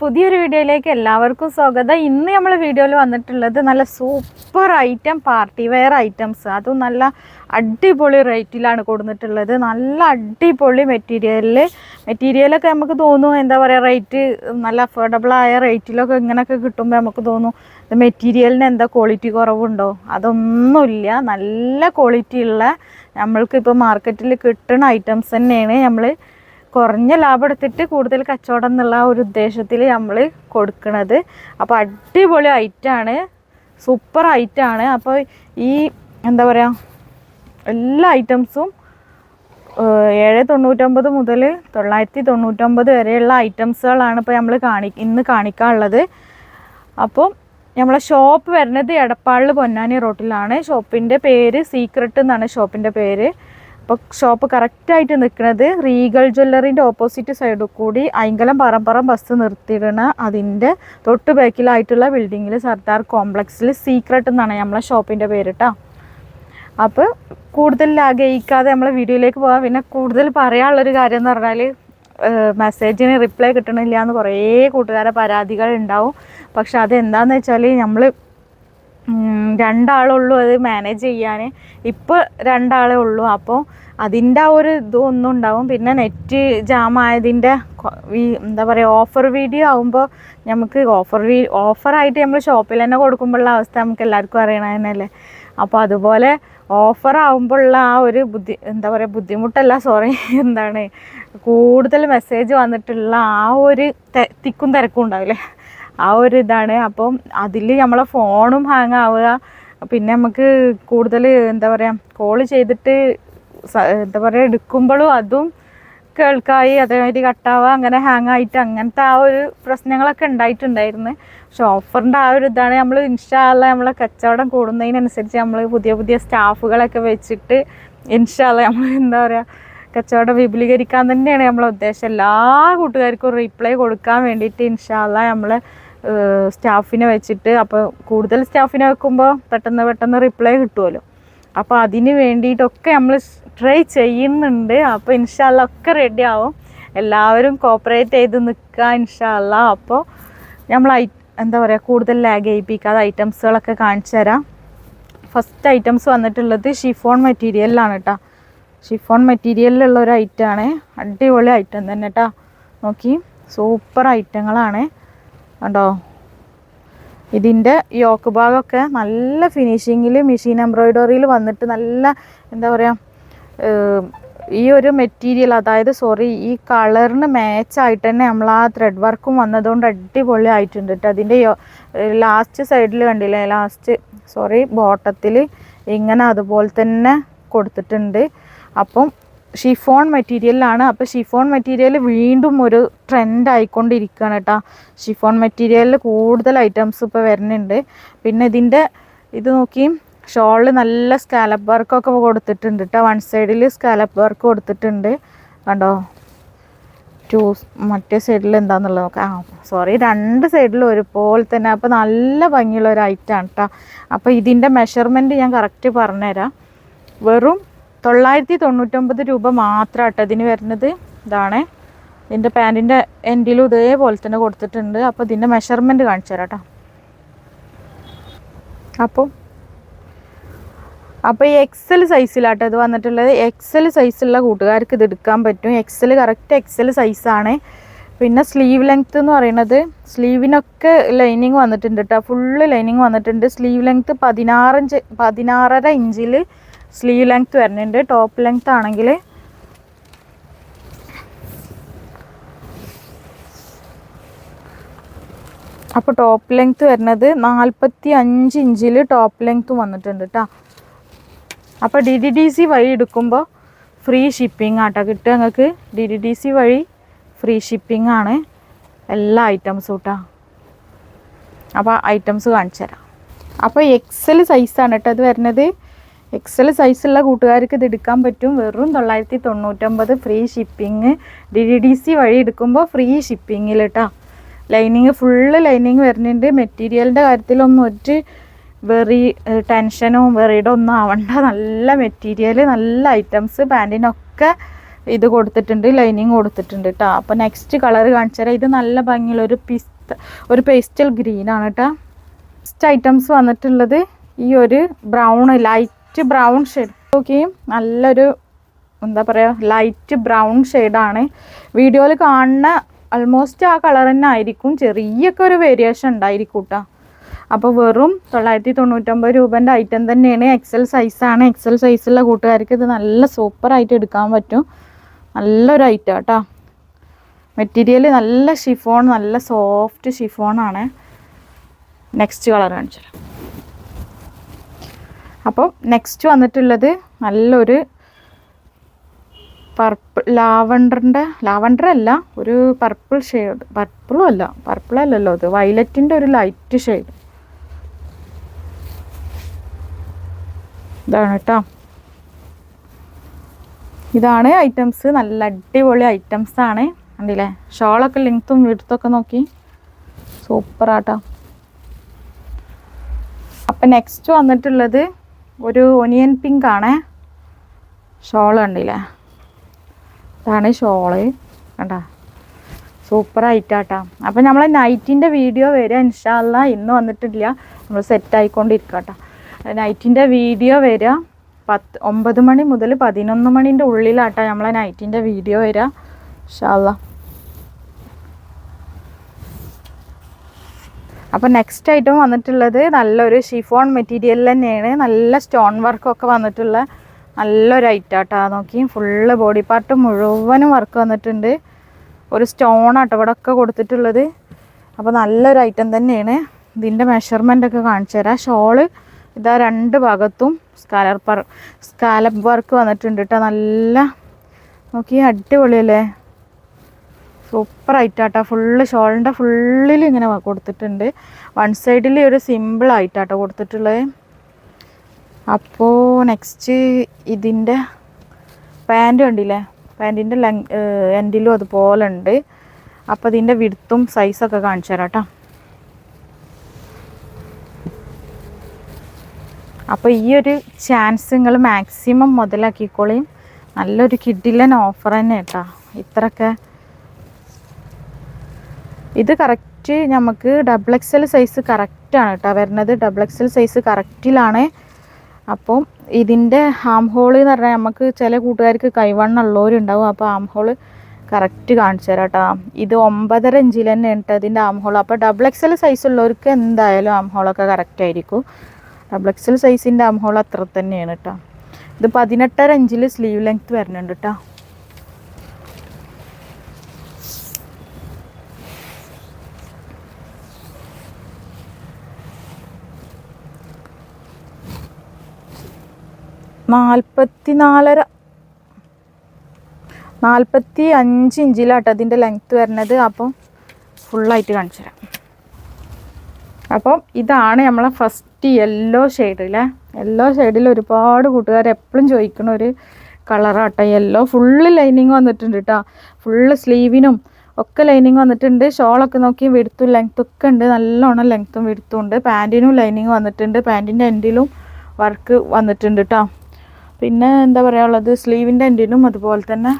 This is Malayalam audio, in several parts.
പുതിയൊരു വീഡിയോയിലേക്ക് എല്ലാവർക്കും സ്വാഗതം. ഇന്ന് നമ്മൾ വീഡിയോയിൽ വന്നിട്ടുള്ളത് നല്ല super item party wear items, അതും നല്ല അടിപൊളി റേറ്റിലാണ് കൊടുത്തിട്ടുള്ളത്. നല്ല അടിപൊളി മെറ്റീരിയലൊക്കെ നമുക്ക് തോന്നും എന്താ പറയുക, റേറ്റ് നല്ല അഫോർഡബിളായ റേറ്റിലൊക്കെ ഇങ്ങനെയൊക്കെ കിട്ടുമ്പോൾ നമുക്ക് തോന്നും ഇത് മെറ്റീരിയലിന് എന്താ ക്വാളിറ്റി കുറവുണ്ടോ. അതൊന്നുമില്ല, നല്ല ക്വാളിറ്റി ഉള്ള നമ്മൾക്കിപ്പോൾ മാർക്കറ്റിൽ കിട്ടുന്ന ഐറ്റംസ് തന്നെയാണ് നമ്മൾ കുറഞ്ഞ ലാഭം എടുത്തിട്ട് കൂടുതൽ കച്ചവടം എന്നുള്ള ഒരു ഉദ്ദേശത്തിൽ നമ്മൾ കൊടുക്കുന്നത്. അപ്പോൾ അടിപൊളി ഐറ്റമാണ്, സൂപ്പർ ഐറ്റമാണ്. അപ്പോൾ ഈ എന്താ പറയുക, എല്ലാ ഐറ്റംസും 799 മുതൽ 999 വരെയുള്ള ഐറ്റംസുകളാണ് ഇപ്പോൾ നമ്മൾ ഇന്ന് കാണിക്കാനുള്ളത്. അപ്പോൾ നമ്മളെ ഷോപ്പ് വരുന്നത് എടപ്പാളിൽ പൊന്നാനി റോട്ടിലാണ്. ഷോപ്പിൻ്റെ പേര് സീക്രട്ട് എന്നാണ് ഷോപ്പിൻ്റെ പേര്. അപ്പോൾ ഷോപ്പ് കറക്റ്റായിട്ട് നിൽക്കുന്നത് റീഗൽ ജ്വല്ലറിൻ്റെ ഓപ്പോസിറ്റ് സൈഡിൽ കൂടി അയങ്കലം പറമ്പറം ബസ് നിർത്തിയിടണ അതിൻ്റെ തൊട്ട് ബാക്കിലായിട്ടുള്ള ബിൽഡിങ്ങിൽ സർദാർ കോംപ്ലക്സിൽ സീക്രട്ട് എന്നാണ് നമ്മളെ ഷോപ്പിൻ്റെ പേര് കേട്ടോ. അപ്പോൾ കൂടുതൽ ആഗ്രഹിക്കാതെ നമ്മളെ വീഡിയോയിലേക്ക് പോകാം. പിന്നെ കൂടുതൽ പറയാനുള്ളൊരു കാര്യം എന്ന് പറഞ്ഞാൽ മെസ്സേജിന് റിപ്ലൈ കിട്ടണില്ല എന്ന് കുറേ കൂട്ടുകാരെ പരാതികൾ ഉണ്ടാവും. പക്ഷെ അതെന്താണെന്ന് വെച്ചാൽ നമ്മൾ രണ്ടാളുള്ളൂ അത് മാനേജ് ചെയ്യാൻ. ഇപ്പോൾ 2 ആളേ ഉള്ളൂ. അപ്പോൾ അതിൻ്റെ ആ ഒരു ഇതൊന്നും ഉണ്ടാവും. പിന്നെ നെറ്റ് ജാമായതിൻ്റെ എന്താ പറയുക, ഓഫർ വീഡിയോ ആകുമ്പോൾ നമുക്ക് ഓഫറായിട്ട് നമ്മൾ ഷോപ്പിൽ തന്നെ കൊടുക്കുമ്പോഴുള്ള അവസ്ഥ നമുക്ക് എല്ലാവർക്കും അറിയണതന്നെയല്ലേ. അപ്പോൾ അതുപോലെ ഓഫർ ആകുമ്പോഴുള്ള ആ ഒരു ബുദ്ധിമുട്ടല്ല, എന്താണ് കൂടുതൽ മെസ്സേജ് വന്നിട്ടുള്ള ആ ഒരു തിക്കും തിരക്കും ഉണ്ടാവില്ലേ, ആ ഒരു ഇതാണ്. അപ്പം അതിൽ നമ്മളെ ഫോണും ഹാങ് ആവുക, പിന്നെ നമുക്ക് കൂടുതൽ എന്താ പറയുക കോൾ ചെയ്തിട്ട് എന്താ പറയുക എടുക്കുമ്പോഴും അതും കേൾക്കായി അതേമാതിരി കട്ടാവുക, അങ്ങനെ ഹാങ് ആയിട്ട് അങ്ങനത്തെ ആ ഒരു പ്രശ്നങ്ങളൊക്കെ ഉണ്ടായിട്ടുണ്ടായിരുന്നു. പക്ഷെ ഓഫറിൻ്റെ ആ ഒരു ഇതാണ്. നമ്മൾ ഇൻഷാ അല്ലാഹ് നമ്മളെ കച്ചവടം കൂടുന്നതിനനുസരിച്ച് നമ്മൾ പുതിയ സ്റ്റാഫുകളൊക്കെ വെച്ചിട്ട് ഇൻഷാ അല്ലാഹ് നമ്മൾ എന്താ പറയുക കച്ചവടം വിപുലീകരിക്കാൻ തന്നെയാണ് നമ്മളെ ഉദ്ദേശം. എല്ലാ കൂട്ടുകാർക്കും റിപ്ലൈ കൊടുക്കാൻ വേണ്ടിയിട്ട് ഇൻഷാ അല്ലാഹ് നമ്മൾ സ്റ്റാഫിനെ വെച്ചിട്ട്, അപ്പോൾ കൂടുതൽ സ്റ്റാഫിനെ വെക്കുമ്പോൾ പെട്ടെന്ന് റിപ്ലൈ കിട്ടുമല്ലോ. അപ്പോൾ അതിന് വേണ്ടിയിട്ടൊക്കെ നമ്മൾ ട്രൈ ചെയ്യുന്നുണ്ട്. അപ്പോൾ ഇൻഷാ അല്ലാഹ് ഒക്കെ റെഡി ആവും. എല്ലാവരും കോപ്പറേറ്റ് ചെയ്ത് നിൽക്കുക ഇൻഷാ അല്ലാഹ്. അപ്പോൾ നമ്മൾ എന്താ പറയുക കൂടുതൽ ലാഗ് ചെയ്യിപ്പിക്കാതെ ഐറ്റംസുകളൊക്കെ കാണിച്ചു തരാം. ഫസ്റ്റ് ഐറ്റംസ് വന്നിട്ടുള്ളത് ഷിഫോൺ മെറ്റീരിയലിലാണ് കേട്ടോ. ഷിഫോൺ മെറ്റീരിയലിലുള്ള ഒരു ഐറ്റമാണ്, അടിപൊളി ഐറ്റം തന്നെ കേട്ടോ. നോക്കി സൂപ്പർ ഐറ്റങ്ങളാണ് കണ്ടോ. ഇതിൻ്റെ യോക്ക് ഭാഗമൊക്കെ നല്ല ഫിനിഷിങ്ങിൽ മെഷീൻ എംബ്രോയിഡറിയിൽ വന്നിട്ട് നല്ല എന്താ പറയുക, ഈ ഒരു മെറ്റീരിയൽ ഈ കളറിന് മാച്ചായിട്ട് തന്നെ നമ്മൾ ആ ത്രെഡ് വർക്കും വന്നതുകൊണ്ട് അടിപൊളി ആയിട്ടുണ്ട് കേട്ടോ. അതിൻ്റെ ലാസ്റ്റ് സൈഡിൽ കണ്ടില്ലേ, ബോട്ടത്തിൽ ഇങ്ങനെ അതുപോലെ തന്നെ കൊടുത്തിട്ടുണ്ട്. അപ്പം ഷിഫോൺ മെറ്റീരിയലാണ്. അപ്പോൾ ഷിഫോൺ മെറ്റീരിയൽ വീണ്ടും ഒരു ട്രെൻഡ് ആയിക്കൊണ്ടിരിക്കുകയാണ് കേട്ടോ. ഷിഫോൺ മെറ്റീരിയലിൽ കൂടുതൽ ഐറ്റംസ് ഇപ്പോൾ വരുന്നുണ്ട്. പിന്നെ ഇതിൻ്റെ ഇത് നോക്കി, ഷോളിൽ നല്ല സ്കാലപ്പ് വർക്കൊക്കെ കൊടുത്തിട്ടുണ്ട് കേട്ടോ. 1 സൈഡിൽ സ്കാലപ്പ് വർക്ക് കൊടുത്തിട്ടുണ്ട് കണ്ടോ. മറ്റേ സൈഡിൽ എന്താണെന്നുള്ളത് നോക്കാം. 2 സൈഡിലും ഒരുപോലെ തന്നെ. അപ്പോൾ നല്ല ഭംഗിയുള്ള ഒരു ഐറ്റമാണ് കേട്ടോ. അപ്പോൾ ഇതിൻ്റെ മെഷർമെൻറ്റ് ഞാൻ കറക്റ്റ് പറഞ്ഞുതരാം. വെറും 999 രൂപ മാത്രം കേട്ടോ ഇതിന് വരുന്നത്. ഇതാണ് ഇതിൻ്റെ പാൻറ്റിൻ്റെ എൻഡിലും ഇതേപോലെ തന്നെ കൊടുത്തിട്ടുണ്ട്. അപ്പോൾ ഇതിൻ്റെ മെഷർമെൻറ്റ് കാണിച്ചു തരാം കേട്ടോ. അപ്പോൾ ഈ എക്സൽ സൈസിലാട്ടോ ഇത് വന്നിട്ടുള്ളത്. എക്സൽ സൈസുള്ള കൂട്ടുകാർക്ക് ഇത് എടുക്കാൻ പറ്റും. കറക്റ്റ് എക്സൽ സൈസാണ്. പിന്നെ സ്ലീവ് ലെങ്ത്ത് എന്ന് പറയുന്നത്, സ്ലീവിനൊക്കെ ലൈനിങ് വന്നിട്ടുണ്ട് കേട്ടോ. ഫുള്ള് ലൈനിങ് വന്നിട്ടുണ്ട്. സ്ലീവ് ലെങ്ത്ത് 16.5 ഇഞ്ചിൽ സ്ലീവ് ലെങ്ത്ത് വരുന്നുണ്ട്. ടോപ്പ് ലെങ്ത്ത് ആണെങ്കിൽ അപ്പോൾ ടോപ്പ് ലെങ്ത്ത് വരുന്നത് 45 ഇഞ്ചിൽ ടോപ്പ് ലെങ്ത്തും വന്നിട്ടുണ്ട് കേട്ടോ. അപ്പോൾ DDDC വഴി എടുക്കുമ്പോൾ ഫ്രീ ഷിപ്പിംഗ് ആട്ടോ കിട്ടുക നിങ്ങൾക്ക്. DDDC വഴി ഫ്രീ ഷിപ്പിംഗ് ആണ് എല്ലാ ഐറ്റംസും കേട്ടോ. അപ്പോൾ ഐറ്റംസ് കാണിച്ചു തരാം. അപ്പോൾ എക്സൽ സൈസാണ് കേട്ടോ ഇത് വരുന്നത്. എക്സൽ സൈസുള്ള കൂട്ടുകാർക്ക് ഇത് എടുക്കാൻ പറ്റും. വെറും 999 ഫ്രീ ഷിപ്പിംഗ്. DDDC വഴി എടുക്കുമ്പോൾ ഫ്രീ ഷിപ്പിങ്ങിൽ കേട്ടോ. ലൈനിങ് ഫുള്ള് ലൈനിങ് വരുന്നുണ്ട്. മെറ്റീരിയലിൻ്റെ കാര്യത്തിലൊന്നും ടെൻഷനും വെറിയുടെ ഒന്നും ആവണ്ട. നല്ല മെറ്റീരിയൽ, നല്ല ഐറ്റംസ്. പാൻറ്റിനൊക്കെ ഇത് കൊടുത്തിട്ടുണ്ട്, ലൈനിങ് കൊടുത്തിട്ടുണ്ട് കേട്ടോ. അപ്പോൾ നെക്സ്റ്റ് കളർ കാണിച്ചു തരാം. ഇത് നല്ല ഭംഗിയുള്ള ഒരു പേസ്റ്റൽ ഗ്രീനാണ് കേട്ടോ. നെക്സ്റ്റ് ഐറ്റംസ് വന്നിട്ടുള്ളത് ഈ ഒരു ബ്രൗൺ, ലൈറ്റ് ബ്രൗൺ ഷെയ്ഡ്. നോക്കിയും നല്ലൊരു എന്താ പറയുക, ലൈറ്റ് ബ്രൗൺ ഷെയ്ഡാണ്. വീഡിയോയിൽ കാണുന്ന ആൾമോസ്റ്റ് ആ കളർ തന്നെ ആയിരിക്കും, ചെറിയൊക്കെ ഒരു വേരിയേഷൻ ഉണ്ടായിരിക്കും കേട്ടോ. അപ്പോൾ വെറും 999 രൂപേൻ്റെ ഐറ്റം തന്നെയാണ്. എക്സൽ സൈസാണ്. എക്സൽ സൈസുള്ള കൂട്ടുകാർക്ക് ഇത് നല്ല സൂപ്പറായിട്ട് എടുക്കാൻ പറ്റും. നല്ലൊരു ഐറ്റം കേട്ടോ. മെറ്റീരിയൽ നല്ല ഷിഫോൺ, നല്ല സോഫ്റ്റ് ഷിഫോണാണ്. നെക്സ്റ്റ് കളർ കാണിച്ചു. അപ്പോൾ നെക്സ്റ്റ് വന്നിട്ടുള്ളത് നല്ലൊരു പർപ്പിൾ, ലാവണ്ടർ അല്ല, ഒരു പർപ്പിൾ ഷെയ്ഡ്. പർപ്പിളല്ലല്ലോ ഇത്, വയലറ്റിൻ്റെ ഒരു ലൈറ്റ് ഷെയ്ഡ്. ഇതാണ് കേട്ടോ. ഇതാണ് ഐറ്റംസ്. നല്ല അടിപൊളി ഐറ്റംസാണ്. കണ്ടില്ലേ, ഷോളൊക്കെ ലെങ്ത്തും വിഡ്ത്തുമൊക്കെ നോക്കി സൂപ്പറാട്ടോ. അപ്പം നെക്സ്റ്റ് വന്നിട്ടുള്ളത് ഒരു ഒനിയൻ പിങ്ക് ആണ്. ഷോള് കണ്ടില്ലേ, ഇതാണ് ഷോള്. കണ്ടാ, സൂപ്പറായിട്ടാട്ടോ. അപ്പം നമ്മൾ നൈറ്റിൻ്റെ വീഡിയോ വരിക ഇൻഷാ അല്ലാഹ്. ഇന്ന് വന്നിട്ടില്ല, നമ്മൾ സെറ്റായിക്കൊണ്ടിരിക്കട്ടോ. നൈറ്റിൻ്റെ വീഡിയോ വരിക 9 മണി മുതൽ 11 മണിൻ്റെ ഉള്ളിലാട്ടോ നമ്മളെ നൈറ്റിൻ്റെ വീഡിയോ വരിക ഇൻഷാ അല്ലാഹ്. അപ്പോൾ നെക്സ്റ്റ് ഐറ്റം വന്നിട്ടുള്ളത് നല്ലൊരു ഷിഫോൺ മെറ്റീരിയൽ തന്നെയാണ്. നല്ല സ്റ്റോൺ വർക്കൊക്കെ വന്നിട്ടുള്ള നല്ലൊരു ഐറ്റം കേട്ടോ. നോക്കി, ഫുള്ള് ബോഡി പാർട്ട് മുഴുവനും വർക്ക് വന്നിട്ടുണ്ട്. ഒരു സ്റ്റോണാട്ടോ ഇവിടെ ഒക്കെ കൊടുത്തിട്ടുള്ളത്. അപ്പോൾ നല്ലൊരു ഐറ്റം തന്നെയാണ്. ഇതിൻ്റെ മെഷർമെൻ്റൊക്കെ കാണിച്ചു തരാം. ഷോള് ഇതാ 2 ഭാഗത്തും സ്കാലപ്പ് വർക്ക് വന്നിട്ടുണ്ട് കേട്ടോ. നല്ല നോക്കി, അടിപൊളിയല്ലേ, സൂപ്പർ ആയിട്ടാട്ടോ. ഫുള്ള് ഷോളിൻ്റെ ഫുള്ളിൽ ഇങ്ങനെ കൊടുത്തിട്ടുണ്ട്. വൺ സൈഡിൽ ഒരു സിമ്പിൾ ആയിട്ടാട്ടോ കൊടുത്തിട്ടുള്ളത്. അപ്പോൾ നെക്സ്റ്റ് ഇതിൻ്റെ പാൻറ് കണ്ടില്ലേ, പാൻറ്റിൻ്റെ എൻഡിലും അതുപോലെ ഉണ്ട്. അപ്പോൾ ഇതിൻ്റെ വിഡ്ത്തും സൈസൊക്കെ കാണിച്ചു തരാം കേട്ടോ. അപ്പോൾ ഈ ഒരു ചാൻസ് നിങ്ങൾ മാക്സിമം മുതലാക്കിക്കോളിയും. നല്ലൊരു കിഡിലൻ ഓഫർ തന്നെ കേട്ടോ. ഇത്രയൊക്കെ ഇത് കറക്റ്റ് നമുക്ക് XXL സൈസ് കറക്റ്റാണ് കേട്ടോ വരുന്നത്. XXL സൈസ് കറക്റ്റിലാണ്. അപ്പം ഇതിൻ്റെ ഹാം ഹോൾ എന്ന് പറഞ്ഞാൽ നമുക്ക് ചില കൂട്ടുകാർക്ക് കൈവണ്ണുള്ളവരുണ്ടാവും. അപ്പോൾ ഹാം ഹോൾ കറക്റ്റ് കാണിച്ചു തരാം കേട്ടോ. ഇത് 9.5 ഇഞ്ചിൽ തന്നെ ഉണ്ട് ഇതിൻ്റെ ഹാം ഹോൾ. അപ്പോൾ XXL സൈസ് ഉള്ളവർക്ക് എന്തായാലും ഹാം ഹോളൊക്കെ കറക്റ്റ് ആയിരിക്കും. XXL സൈസിൻ്റെ ഹാം ഹോൾ അത്ര തന്നെയാണ് കേട്ടോ. ഇത് 18.5 ഇഞ്ചിൽ സ്ലീവ് ലെങ്ത്ത് വരുന്നുണ്ട് കേട്ടോ. നാൽപ്പത്തി 45 ഇഞ്ചിലാട്ടോ അതിൻ്റെ ലെങ്ത്ത് വരുന്നത്. അപ്പം ഫുള്ളായിട്ട് കാണിച്ചു തരാം. അപ്പം ഇതാണ് നമ്മളെ ഫസ്റ്റ് യെല്ലോ ഷെയ്ഡിലെ. യെല്ലോ ഷെയ്ഡിൽ ഒരുപാട് കൂട്ടുകാർ എപ്പോഴും ചോദിക്കുന്ന ഒരു കളറാട്ടോ യെല്ലോ. ഫുള്ള് ലൈനിങ് വന്നിട്ടുണ്ട് കേട്ടോ. ഫുള്ള് സ്ലീവിനും ഒക്കെ ലൈനിങ് വന്നിട്ടുണ്ട്. ഷോളൊക്കെ നോക്കി വിടുത്തും ലെങ്ത്തൊക്കെ ഉണ്ട്. നല്ലോണം ലെങ്ത്തും വിടുത്തും ഉണ്ട്. പാൻറ്റിനും ലൈനിങ് വന്നിട്ടുണ്ട്. പാൻറ്റിൻ്റെ എൻഡിലും വർക്ക് വന്നിട്ടുണ്ട് കേട്ടോ. പിന്നെ എന്താ പറയുള്ളത്, സ്ലീവിൻ്റെ എൻഡിനും അതുപോലെ തന്നെ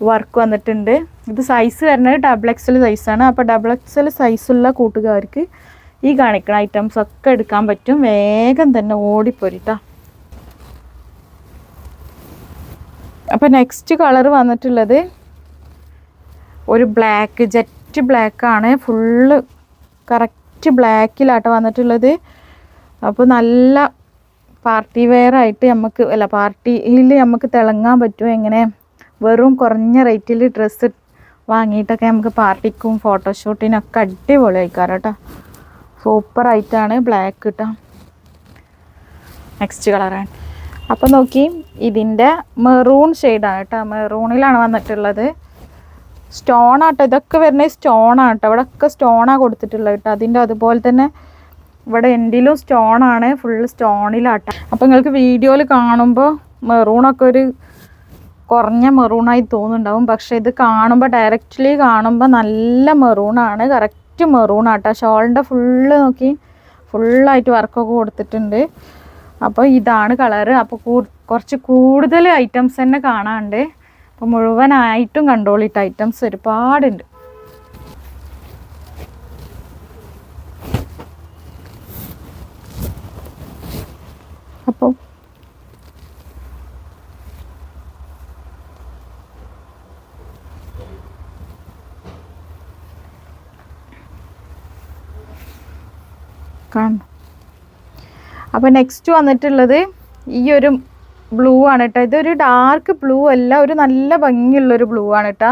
വർക്ക് വന്നിട്ടുണ്ട്. ഇത് സൈസ് വരുന്നത് XXL സൈസാണ്. അപ്പോൾ XXL സൈസുള്ള കൂട്ടുകാർക്ക് ഈ കാണിക്കുന്ന ഐറ്റംസ് ഒക്കെ എടുക്കാൻ പറ്റും. വേഗം തന്നെ ഓടിപ്പോരിട്ടാ. അപ്പോൾ നെക്സ്റ്റ് കളർ വന്നിട്ടുള്ളത് ഒരു ബ്ലാക്ക്, ജെറ്റ് ബ്ലാക്കാണ്. ഫുള്ള് കറക്റ്റ് ബ്ലാക്കിലാട്ടോ വന്നിട്ടുള്ളത്. അപ്പോൾ നല്ല പാർട്ടി വെയർ ആയിട്ട് നമുക്ക് പാർട്ടിയിൽ നമുക്ക് തിളങ്ങാൻ പറ്റും. എങ്ങനെ വെറും കുറഞ്ഞ റേറ്റിൽ ഡ്രസ്സ് വാങ്ങിയിട്ടൊക്കെ നമുക്ക് പാർട്ടിക്കും ഫോട്ടോഷൂട്ടിനൊക്കെ അടിപൊളി ആയിക്കാരം കേട്ടോ. സൂപ്പറായിട്ടാണ് ബ്ലാക്ക് കേട്ടോ. നെക്സ്റ്റ് കളറാണ്. അപ്പോൾ നോക്കി, ഇതിൻ്റെ മെറൂൺ ഷെയ്ഡാണ് കേട്ടോ. മെറൂണിലാണ് വന്നിട്ടുള്ളത്. സ്റ്റോണാട്ടോ ഇതൊക്കെ വരുന്നത്. സ്റ്റോണാണ് കേട്ടോ. ഇവിടെ ഒക്കെ സ്റ്റോണാണ് കൊടുത്തിട്ടുള്ളത് കേട്ടോ. അതിൻ്റെ അതുപോലെ തന്നെ ഇവിടെ എൻഡിലും സ്റ്റോണാണ്. ഫുള്ള് സ്റ്റോണിലാട്ടോ. അപ്പോൾ നിങ്ങൾക്ക് വീഡിയോയിൽ കാണുമ്പോൾ മെറൂണൊക്കെ ഒരു കുറഞ്ഞ മെറൂണായി തോന്നുന്നുണ്ടാവും. പക്ഷേ ഇത് കാണുമ്പോൾ ഡയറക്റ്റ്ലി കാണുമ്പോൾ നല്ല മെറൂണാണ്. കറക്റ്റ് മെറൂണാട്ടോ. ഷോളിൻ്റെ ഫുള്ള് നോക്കി ഫുള്ളായിട്ട് വർക്കൊക്കെ കൊടുത്തിട്ടുണ്ട്. അപ്പോൾ ഇതാണ് കളറ്. അപ്പോൾ കുറച്ച് കൂടുതൽ ഐറ്റംസ് തന്നെ കാണാനുണ്ട്. അപ്പോൾ മുഴുവനായിട്ടും കണ്ടോളിട്ട്, ഐറ്റംസ് ഒരുപാടുണ്ട്. അപ്പോൾ കാണും. അപ്പോൾ നെക്സ്റ്റ് വന്നിട്ടുള്ളത് ഈ ഒരു ബ്ലൂ ആണ് കേട്ടോ. ഇതൊരു ഡാർക്ക് ബ്ലൂ അല്ല, ഒരു നല്ല ഭംഗിയുള്ളൊരു ബ്ലൂ ആണ് കേട്ടോ.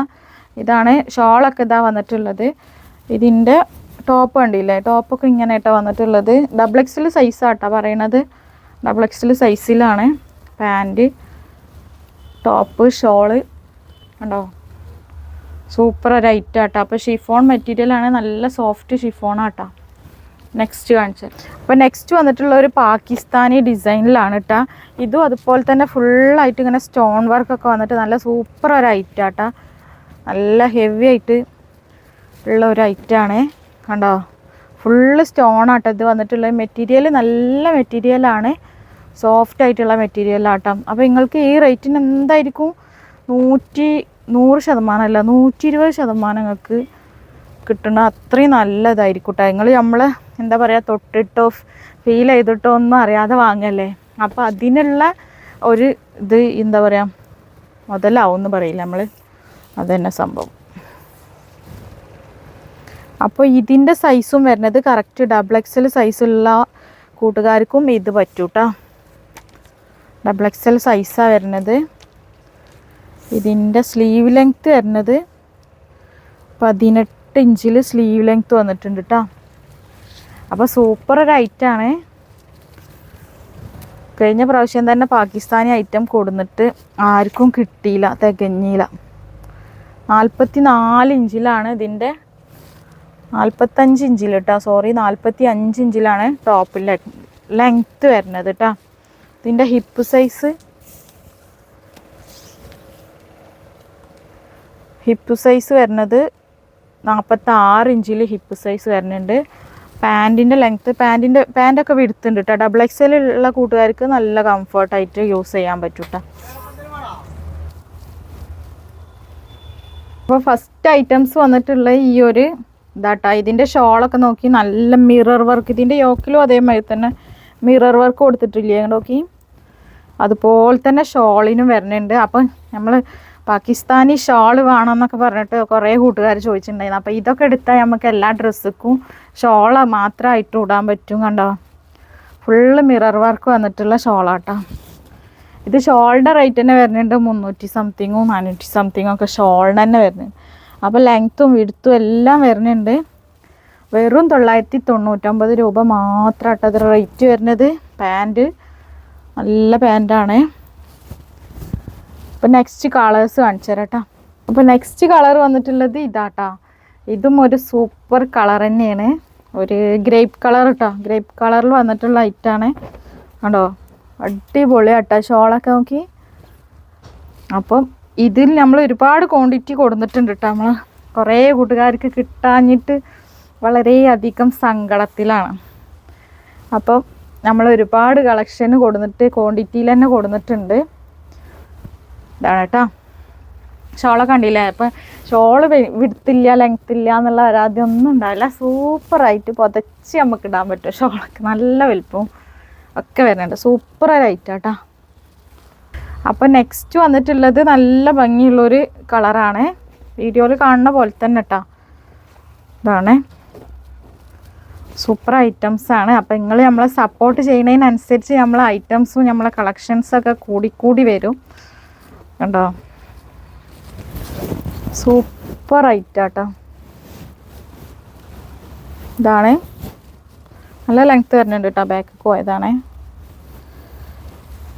ഇതാണ് ഷോളൊക്കെ ഇതാ വന്നിട്ടുള്ളത്. ഇതിൻ്റെ ടോപ്പ് കണ്ടില്ലേ, ടോപ്പൊക്കെ ഇങ്ങനെ കേട്ടോ വന്നിട്ടുള്ളത്. XXL സൈസാട്ടോ പറയണത്, XXL സൈസിലാണ്. പാൻറ്റ്, ടോപ്പ്, ഷോള് കണ്ടോ, സൂപ്പർ ഒരു ഐറ്റം ആട്ടോ. അപ്പോൾ ഷിഫോൺ മെറ്റീരിയലാണ്, നല്ല സോഫ്റ്റ് ഷിഫോണാട്ടോ. നെക്സ്റ്റ് കാണിച്ചത്. അപ്പോൾ നെക്സ്റ്റ് വന്നിട്ടുള്ള ഒരു പാകിസ്ഥാനി ഡിസൈനിലാണ് കേട്ടോ. ഇതും അതുപോലെ തന്നെ ഫുള്ളായിട്ട് ഇങ്ങനെ സ്റ്റോൺ വർക്കൊക്കെ വന്നിട്ട് നല്ല സൂപ്പർ ഒരു ഐറ്റം ആട്ടോ. നല്ല ഹെവി ആയിട്ട് ഉള്ള ഒരു ഐറ്റമാണ് കണ്ടോ. ഫുള്ള് സ്റ്റോൺ ആട്ടോ ഇത് വന്നിട്ടുള്ള മെറ്റീരിയൽ. നല്ല മെറ്റീരിയലാണ്, സോഫ്റ്റ് ആയിട്ടുള്ള മെറ്റീരിയലാട്ടോ. അപ്പോൾ നിങ്ങൾക്ക് ഈ റേറ്റിന് എന്തായിരിക്കും 100% അല്ല 120% നിങ്ങൾക്ക് കിട്ടണം. അത്രയും നല്ലതായിരിക്കും കേട്ടോ. നിങ്ങൾ നമ്മൾ എന്താ പറയുക, തൊട്ടിട്ടോ ഫീൽ ചെയ്തിട്ടോ ഒന്നും അറിയാതെ വാങ്ങല്ലേ. അപ്പോൾ അതിനുള്ള ഒരു ഇത് എന്താ പറയുക, മുതലാവും എന്ന് പറയില്ല നമ്മൾ, അത് തന്നെ സംഭവം. അപ്പോൾ ഇതിൻ്റെ സൈസും വരുന്നത് കറക്റ്റ് XXL സൈസുള്ള കൂട്ടുകാർക്കും ഇത് പറ്റും കേട്ടോ. XXL സൈസാണ് വരുന്നത്. ഇതിൻ്റെ സ്ലീവ് ലെങ്ത്ത് വരുന്നത് 18 ഇഞ്ചിൽ സ്ലീവ് ലെങ്ത്ത് വന്നിട്ടുണ്ട് കേട്ടോ. അപ്പോൾ സൂപ്പർ ഒരു ഐറ്റമാണ്. കഴിഞ്ഞ പ്രാവശ്യം തന്നെ പാകിസ്ഥാനി ഐറ്റം കൊടുന്നിട്ട് ആർക്കും കിട്ടിയില്ല, തികഞ്ഞില്ല. 44 ഇഞ്ചിലാണ് ഇതിൻ്റെ, 45 ഇഞ്ചിൽ കേട്ടോ, സോറി 45 ഇഞ്ചിലാണ് ടോപ്പ് ലെങ്ത്ത് വരുന്നത് കേട്ടോ. ഇതിൻ്റെ ഹിപ്പ് സൈസ് വരുന്നത് 46 ഇഞ്ചിൽ ഹിപ്പ് സൈസ് വരുന്നുണ്ട്. പാൻറ്റിൻ്റെ ലെങ്ത്ത്, പാൻറ്റൊക്കെ വിടുത്തുണ്ട് കേട്ടോ. XXL ഉള്ള കൂട്ടുകാർക്ക് നല്ല കംഫർട്ടായിട്ട് യൂസ് ചെയ്യാൻ പറ്റും കേട്ടോ. അപ്പോൾ ഫസ്റ്റ് ഐറ്റംസ് വന്നിട്ടുള്ള ഈ ഒരു ഇതാട്ടോ. ഇതിൻ്റെ ഷോളൊക്കെ നോക്കി, നല്ല മിറർ വർക്ക്. ഇതിൻ്റെ യോക്കിലും അതേമാതിരി തന്നെ മിറർ വർക്ക് കൊടുത്തിട്ടില്ലേ നോക്കി, അതുപോലെ തന്നെ ഷോളിനും വരുന്നുണ്ട്. അപ്പം നമ്മൾ പാകിസ്ഥാനി ഷാൾ വേണമെന്നൊക്കെ പറഞ്ഞിട്ട് കുറേ കൂട്ടുകാർ ചോദിച്ചിട്ടുണ്ടായിരുന്നു. അപ്പോൾ ഇതൊക്കെ എടുത്താൽ നമുക്ക് എല്ലാ ഡ്രസ്സുക്കും ഷോള് മാത്രമായിട്ട് ഇടാൻ പറ്റും. കണ്ടോ, ഫുള്ള് മിറർ വർക്ക് വന്നിട്ടുള്ള ഷോളാട്ടോ. ഇത് ഷോളിൻ്റെ റേറ്റ് തന്നെ വരുന്നുണ്ട് 300 സംതിങ്ങും 400 സംതിങ്ങും ഒക്കെ ഷോളിന് തന്നെ വരുന്നുണ്ട്. അപ്പോൾ ലെങ്ത്തും വിഡ്ത്തും എല്ലാം വരുന്നുണ്ട്. വെറും 999 രൂപ മാത്രമാട്ടോ അത് റേറ്റ് വരുന്നത്. പാൻറ്റ് നല്ല പാൻറ്റാണ്. അപ്പോൾ നെക്സ്റ്റ് കളേഴ്സ് കാണിച്ചു തരാം കേട്ടോ. അപ്പോൾ നെക്സ്റ്റ് കളർ വന്നിട്ടുള്ളത് ഇതാട്ടോ. ഇതും ഒരു സൂപ്പർ കളർ തന്നെയാണ്, ഒരു ഗ്രേപ്പ് കളർ കേട്ടോ. ഗ്രേപ്പ് കളറിൽ വന്നിട്ടുള്ള ഐറ്റാണ് കണ്ടോ, അടിപൊളിയാട്ടോ. ഷോളൊക്കെ നോക്കി. അപ്പം ഇതിൽ നമ്മൾ ഒരുപാട് ക്വാണ്ടിറ്റി കൊടുത്തിട്ടുണ്ട് കേട്ടോ. നമ്മൾ കുറേ കൂട്ടുകാർക്ക് കിട്ടാഞ്ഞിട്ട് വളരെയധികം സങ്കടത്തിലാണ്. അപ്പം നമ്മൾ ഒരുപാട് കളക്ഷൻ കൊടുത്തിട്ട് ക്വാണ്ടിറ്റിയിൽ തന്നെ കൊടുത്തിട്ടുണ്ട്. ഇതാണ് കേട്ടോ ഷോളൊക്കെ കണ്ടില്ലേ. അപ്പം ഷോള് വിടുത്തില്ല, ലെങ്ത്തില്ല എന്നുള്ള പരാതി ഒന്നും ഉണ്ടാവില്ല. സൂപ്പറായിട്ട് പുതച്ച് നമുക്ക് ഇടാൻ പറ്റും. ഷോളൊക്കെ നല്ല വലുപ്പവും ഒക്കെ വരുന്നുണ്ട്. സൂപ്പർ ഐറ്റം കേട്ടോ. അപ്പം നെക്സ്റ്റ് വന്നിട്ടുള്ളത് നല്ല ഭംഗിയുള്ളൊരു കളറാണ്, വീഡിയോയിൽ കാണുന്ന പോലെ തന്നെ കേട്ടോ. ഇതാണ് സൂപ്പർ ഐറ്റംസാണ്. അപ്പം നിങ്ങൾ നമ്മളെ സപ്പോർട്ട് ചെയ്യുന്നതിനനുസരിച്ച് നമ്മളെ ഐറ്റംസും നമ്മളെ കളക്ഷൻസൊക്കെ കൂടി വരും കണ്ടോ. സൂപ്പർ ഐറ്റാട്ടോ. ഇതാണ് നല്ല ലെങ്ത്ത് വരുന്നുണ്ട് കേട്ടോ. ബാക്ക് പോയതാണ്.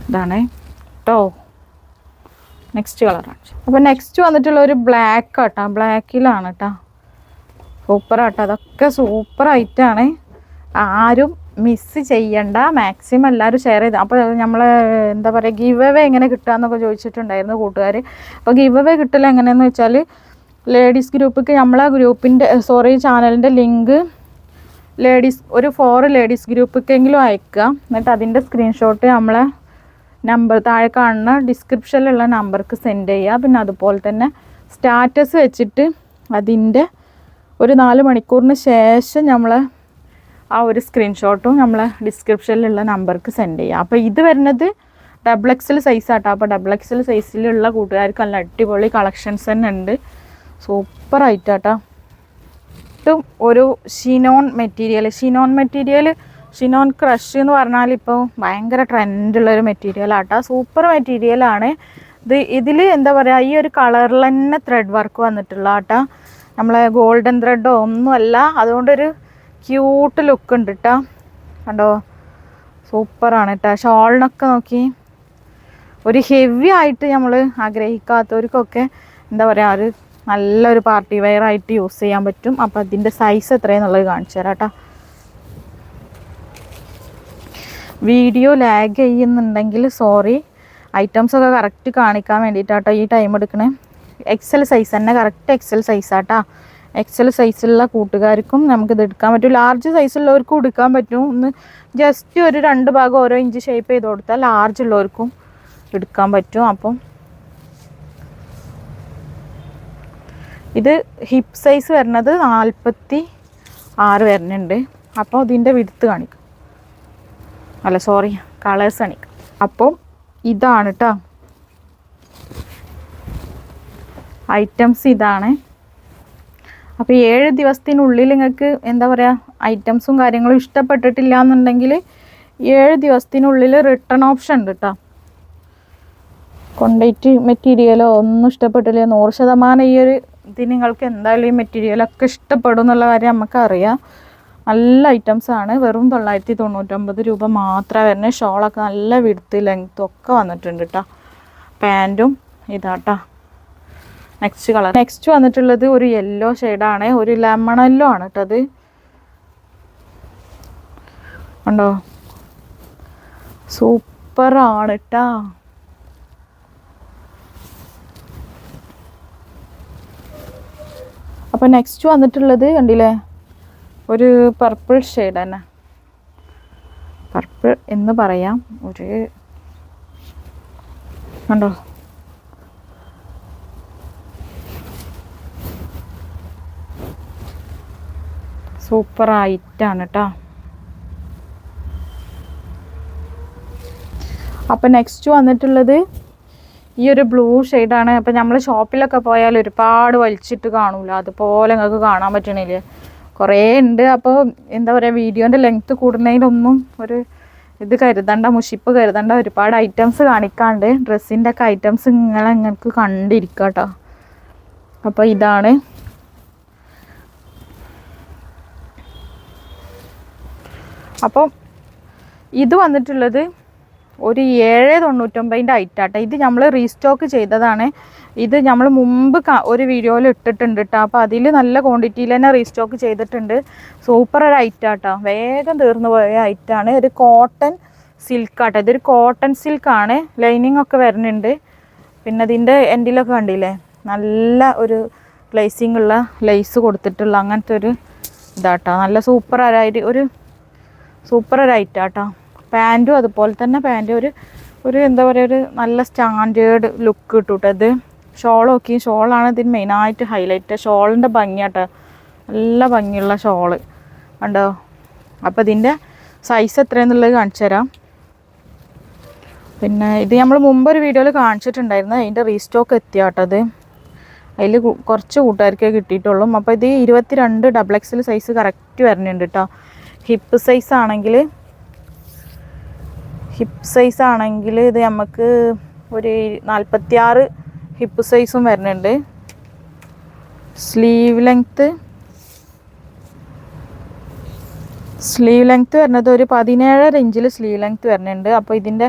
ഇതാണ് കേട്ടോ നെക്സ്റ്റ് കളറാണ്. അപ്പോൾ നെക്സ്റ്റ് വന്നിട്ടുള്ള ഒരു ബ്ലാക്ക് കേട്ടോ. ബ്ലാക്കിലാണ് കേട്ടോ. സൂപ്പറാട്ടോ. അതൊക്കെ സൂപ്പർ ഐറ്റാണ്. ആരും മിസ് ചെയ്യണ്ട, മാക്സിമം എല്ലാവരും ഷെയർ ചെയ്ത്. അപ്പോൾ നമ്മൾ എന്താ പറയുക, ഗിവ് അവേ എങ്ങനെ കിട്ടുകയെന്നൊക്കെ ചോദിച്ചിട്ടുണ്ടായിരുന്നു കൂട്ടുകാർ. അപ്പോൾ ഗിവ് അവേ കിട്ടില്ല എങ്ങനെയെന്ന് വെച്ചാൽ, ലേഡീസ് ഗ്രൂപ്പിക്ക് നമ്മളെ ഗ്രൂപ്പിൻ്റെ ചാനലിൻ്റെ ലിങ്ക് ഒരു 4 ലേഡീസ് ഗ്രൂപ്പിക്കെങ്കിലും അയക്കുക. എന്നിട്ട് അതിൻ്റെ സ്ക്രീൻഷോട്ട് നമ്മളെ നമ്പർ താഴെ കാണുന്ന ഡിസ്ക്രിപ്ഷനിലുള്ള നമ്പർക്ക് സെൻഡ് ചെയ്യുക. പിന്നെ അതുപോലെ തന്നെ സ്റ്റാറ്റസ് വെച്ചിട്ട് അതിൻ്റെ ഒരു 4 മണിക്കൂറിന് ശേഷം നമ്മൾ ആ ഒരു സ്ക്രീൻഷോട്ടും നമ്മളെ ഡിസ്ക്രിപ്ഷനിലുള്ള നമ്പർക്ക് സെൻഡ് ചെയ്യുക. അപ്പോൾ ഇത് വരുന്നത് XXL സൈസാട്ടോ. അപ്പോൾ XXL സൈസിലുള്ള കൂട്ടുകാർക്ക് നല്ല അടിപൊളി കളക്ഷൻസ് തന്നെ ഉണ്ട്. സൂപ്പർ ആയിട്ടാട്ടോ. ഇതും ഒരു ഷിനോൺ മെറ്റീരിയൽ ഷിനോൺ ക്രഷ് എന്ന് പറഞ്ഞാൽ ഇപ്പോൾ ഭയങ്കര ട്രെൻഡുള്ളൊരു മെറ്റീരിയലാട്ടോ. സൂപ്പർ മെറ്റീരിയലാണ് ഇതിൽ എന്താ പറയുക, ഈ ഒരു കളറിൽ തന്നെ ത്രെഡ് വർക്ക് വന്നിട്ടുള്ള ആട്ടോ. നമ്മളെ ഗോൾഡൻ ത്രെഡോ ഒന്നുമല്ല, അതുകൊണ്ടൊരു ക്യൂട്ട് ലുക്ക് ഉണ്ട് കേട്ടോ. കണ്ടോ, സൂപ്പറാണ് കേട്ടോ. ഷോളിനൊക്കെ നോക്കി, ഒരു ഹെവി ആയിട്ട് നമ്മൾ ആഗ്രഹിക്കാത്തവർക്കൊക്കെ എന്താ പറയുക, ഒരു നല്ലൊരു പാർട്ടി വെയർ ആയിട്ട് യൂസ് ചെയ്യാൻ പറ്റും. അപ്പോൾ അതിൻ്റെ സൈസ് എത്രയെന്നുള്ളത് കാണിച്ചു തരാം കേട്ടോ. വീഡിയോ ലാഗ് ചെയ്യുന്നുണ്ടെങ്കിൽ സോറി. ഐറ്റംസൊക്കെ കറക്റ്റ് കാണിക്കാൻ വേണ്ടിയിട്ടാട്ടോ ഈ ടൈം എടുക്കണേ. XL സൈസ് തന്നെ, കറക്റ്റ് XL സൈസാട്ടോ. XL സൈസുള്ള കൂട്ടുകാർക്കും നമുക്കിത് എടുക്കാൻ പറ്റും. ലാർജ് സൈസുള്ളവർക്കും എടുക്കാൻ പറ്റും. ഒന്ന് ജസ്റ്റ് ഒരു 2 ഭാഗം ഓരോ ഇഞ്ച് ഷേപ്പ് ചെയ്ത് കൊടുത്താൽ ലാർജ് ഉള്ളവർക്കും എടുക്കാൻ പറ്റും. അപ്പം ഇത് ഹിപ്പ് സൈസ് വരുന്നത് 46 വരുന്നുണ്ട്. അപ്പോൾ ഇതിൻ്റെ വിഡ്ത്ത് കാണിക്കും, അല്ല സോറി കളേഴ്സ് കാണിക്കും. അപ്പോൾ ഇതാണ് കേട്ടോ ഐറ്റംസ്, ഇതാണ്. അപ്പോൾ 7 ദിവസത്തിനുള്ളിൽ നിങ്ങൾക്ക് എന്താ പറയുക, ഐറ്റംസും കാര്യങ്ങളും ഇഷ്ടപ്പെട്ടിട്ടില്ല എന്നുണ്ടെങ്കിൽ 7 ദിവസത്തിനുള്ളിൽ റിട്ടേൺ ഓപ്ഷൻ ഉണ്ട് കേട്ടോ. കൊണ്ടേറ്റ് മെറ്റീരിയലോ ഒന്നും ഇഷ്ടപ്പെട്ടില്ല, 100% ഈ ഒരു ഇത് നിങ്ങൾക്ക് എന്തായാലും ഈ മെറ്റീരിയലൊക്കെ ഇഷ്ടപ്പെടും എന്നുള്ള കാര്യം നമുക്കറിയാം. നല്ല ഐറ്റംസാണ്. വെറും 999 രൂപ മാത്രമേ വരുന്നത്. ഷോളൊക്കെ നല്ല വിഡ്ത്ത് ലെങ്ത്തും ഒക്കെ വന്നിട്ടുണ്ട് കേട്ടോ. പാൻറ്റും ഇതാട്ടോ. നെക്സ്റ്റ് കളർ, നെക്സ്റ്റ് വന്നിട്ടുള്ളത് ഒരു യെല്ലോ ഷെയ്ഡാണ്, ഒരു ലെമൺ യെല്ലോ ആണ് കേട്ടോ. അത് ഉണ്ടോ, സൂപ്പറാണ് കേട്ടോ. അപ്പോൾ നെക്സ്റ്റ് വന്നിട്ടുള്ളത് കണ്ടില്ലേ, ഒരു പർപ്പിൾ ഷെയ്ഡ് തന്നെ, പർപ്പിൾ എന്ന് പറയാം. ഒരു കണ്ടോ, സൂപ്പർ ആയിട്ടാണ് കേട്ടോ. അപ്പം നെക്സ്റ്റ് വന്നിട്ടുള്ളത് ഈ ഒരു ബ്ലൂ ഷെയ്ഡാണ്. അപ്പം നമ്മൾ ഷോപ്പിലൊക്കെ പോയാൽ ഒരുപാട് വലിച്ചിട്ട് കാണൂല, അതുപോലെ നിങ്ങൾക്ക് കാണാൻ പറ്റണില്ലേ, കുറേ ഉണ്ട്. അപ്പോൾ എന്താ പറയുക, വീഡിയോൻ്റെ ലെങ്ത്ത് കൂടുന്നതിലൊന്നും ഒരു ഇത് കരുതണ്ട, മുഷിപ്പ് കരുതണ്ട. ഒരുപാട് ഐറ്റംസ് കാണിക്കാണ്ട്, ഡ്രസ്സിൻ്റെ ഒക്കെ ഐറ്റംസ് നിങ്ങൾക്ക് കണ്ടിരിക്കുക കേട്ടോ. അപ്പോൾ ഇതാണ്. അപ്പം ഇത് വന്നിട്ടുള്ളത് ഒരു 799 ഐറ്റാട്ടോ. ഇത് നമ്മൾ റീസ്റ്റോക്ക് ചെയ്തതാണ്. ഇത് നമ്മൾ മുമ്പ് ഒരു വീഡിയോയിൽ ഇട്ടിട്ടുണ്ട് കേട്ടോ. അപ്പോൾ അതിൽ നല്ല ക്വാണ്ടിറ്റിയിൽ തന്നെ റീസ്റ്റോക്ക് ചെയ്തിട്ടുണ്ട്. സൂപ്പർ ഒരു ഐറ്റാട്ടോ, വേഗം തീർന്നു പോയ ഐറ്റാണ്. ഒരു കോട്ടൺ സിൽക്കാട്ടോ. ഇതൊരു കോട്ടൺ സിൽക്കാണ്, ലൈനിങ് ഒക്കെ വരുന്നുണ്ട്. പിന്നെ ഇതിൻ്റെ എൻഡിലൊക്കെ കണ്ടില്ലേ, നല്ല ഒരു ഗ്ലേസിങ് ഉള്ള ലേസ് കൊടുത്തിട്ടുള്ള അങ്ങനത്തെ ഒരു ഇതാട്ടോ. നല്ല സൂപ്പർ ഒരു ഐറ്റാട്ടോ. പാൻറ്റും അതുപോലെ തന്നെ, പാൻറ്റ് ഒരു എന്താ പറയുക, ഒരു നല്ല സ്റ്റാൻഡേർഡ് ലുക്ക് കിട്ടും. ഇത് ഷോൾ നോക്കി, ഷോളാണ് ഇതിന് മെയിനായിട്ട് ഹൈലൈറ്റ്. ഷോളിൻ്റെ ഭംഗിയാട്ടോ, നല്ല ഭംഗിയുള്ള ഷോള് കണ്ടോ. അപ്പോൾ ഇതിൻ്റെ സൈസ് എത്രയെന്നുള്ളത് കാണിച്ചു തരാം. പിന്നെ ഇത് നമ്മൾ മുമ്പൊരു വീഡിയോയിൽ കാണിച്ചിട്ടുണ്ടായിരുന്നു, അതിൻ്റെ റീസ്റ്റോക്ക് എത്തിയാട്ടോ. അത് അതിൽ കുറച്ച് കൂട്ടുകാർക്കേ കിട്ടിയിട്ടുള്ളൂ. അപ്പോൾ ഇത് 22 XXL സൈസ് കറക്റ്റ് വരുന്നുണ്ട് കേട്ടോ. ഹിപ്പ് സൈസ് ആണെങ്കിൽ ഇത് നമുക്ക് ഒരു 46 ഹിപ്പ് സൈസും വരുന്നുണ്ട്. സ്ലീവ് ലെങ്ത്ത് വരുന്നത് ഒരു 17.5 ഇഞ്ചിൽ സ്ലീവ് ലെങ്ത്ത് വരുന്നുണ്ട്. അപ്പോൾ ഇതിൻ്റെ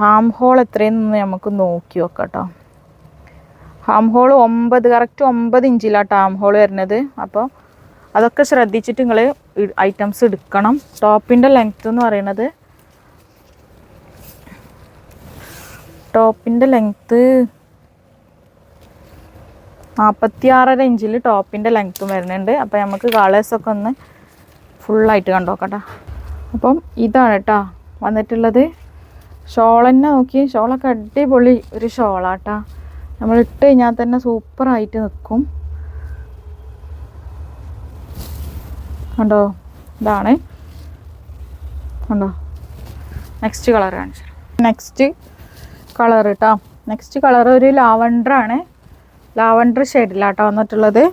ഹാം ഹോൾ എത്രയെന്ന് നമുക്ക് നോക്കി നോക്കാം കേട്ടോ. ഹാം ഹോൾ 9, കറക്റ്റ് 9 ഇഞ്ചിലാട്ടോ ഹാം ഹോൾ വരുന്നത്. അപ്പോൾ അതൊക്കെ ശ്രദ്ധിച്ചിട്ട് നിങ്ങൾ ഐറ്റംസ് എടുക്കണം. ടോപ്പിൻ്റെ ലെങ്ത്ത് എന്ന് പറയുന്നത്, ടോപ്പിൻ്റെ ലെങ്ത്ത് 46.5 ഇഞ്ചിൽ ടോപ്പിൻ്റെ ലെങ്ത്തും വരുന്നുണ്ട്. അപ്പോൾ നമുക്ക് കളേഴ്സൊക്കെ ഒന്ന് ഫുള്ളായിട്ട് കണ്ടോക്കട്ടെ. അപ്പം ഇതാണ് കേട്ടോ വന്നിട്ടുള്ളത്. ഷോൾ തന്നെ നോക്കി, ഷോളൊക്കെ അടിപൊളി ഒരു ഷോളാട്ടാ. നമ്മൾ ഇട്ട് കഴിഞ്ഞാൽ തന്നെ സൂപ്പറായിട്ട് നിൽക്കും. കണ്ടോ, ഇതാണ് കണ്ടോ. നെക്സ്റ്റ് കളർ കാണിച്ചു. നെക്സ്റ്റ് കളർ കേട്ടോ. നെക്സ്റ്റ് കളർ ഒരു ലാവണ്ടറാണ്. ലാവണ്ടർ ഷെയ്ഡിലാട്ടോ വന്നിട്ടുള്ളത്.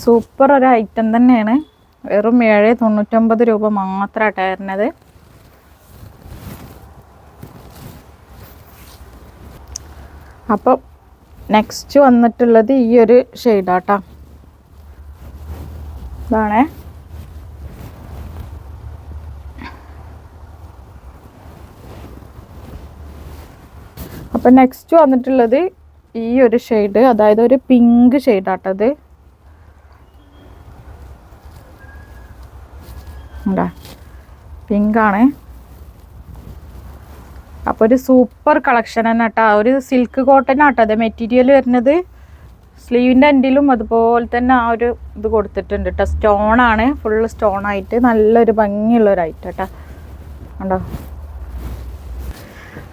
സൂപ്പർ ഒരു ഐറ്റം തന്നെയാണ്. വെറും 799 രൂപ മാത്രമായിട്ടാണ് വരുന്നത്. അപ്പം നെക്സ്റ്റ് വന്നിട്ടുള്ളത് ഈ ഒരു ഷെയ്ഡാട്ടോ. ഇതാണേ. അപ്പം നെക്സ്റ്റ് വന്നിട്ടുള്ളത് ഈ ഒരു ഷെയ്ഡ്, അതായത് ഒരു പിങ്ക് ഷെയ്ഡാട്ടത്. എന്താ പിങ്കാണ്. അപ്പോൾ ഒരു സൂപ്പർ കളക്ഷൻ തന്നെ കേട്ടോ. ഒരു സിൽക്ക് കോട്ടൺ ആട്ടോ അത് മെറ്റീരിയൽ വരുന്നത്. സ്ലീവിൻ്റെ എൻഡിലും അതുപോലെ തന്നെ ആ ഒരു ഇത് കൊടുത്തിട്ടുണ്ട് കേട്ടോ. സ്റ്റോണാണ്, ഫുള്ള് സ്റ്റോണായിട്ട് നല്ലൊരു ഭംഗിയുള്ളൊരു ഐറ്റം കേട്ടോ. കണ്ടോ.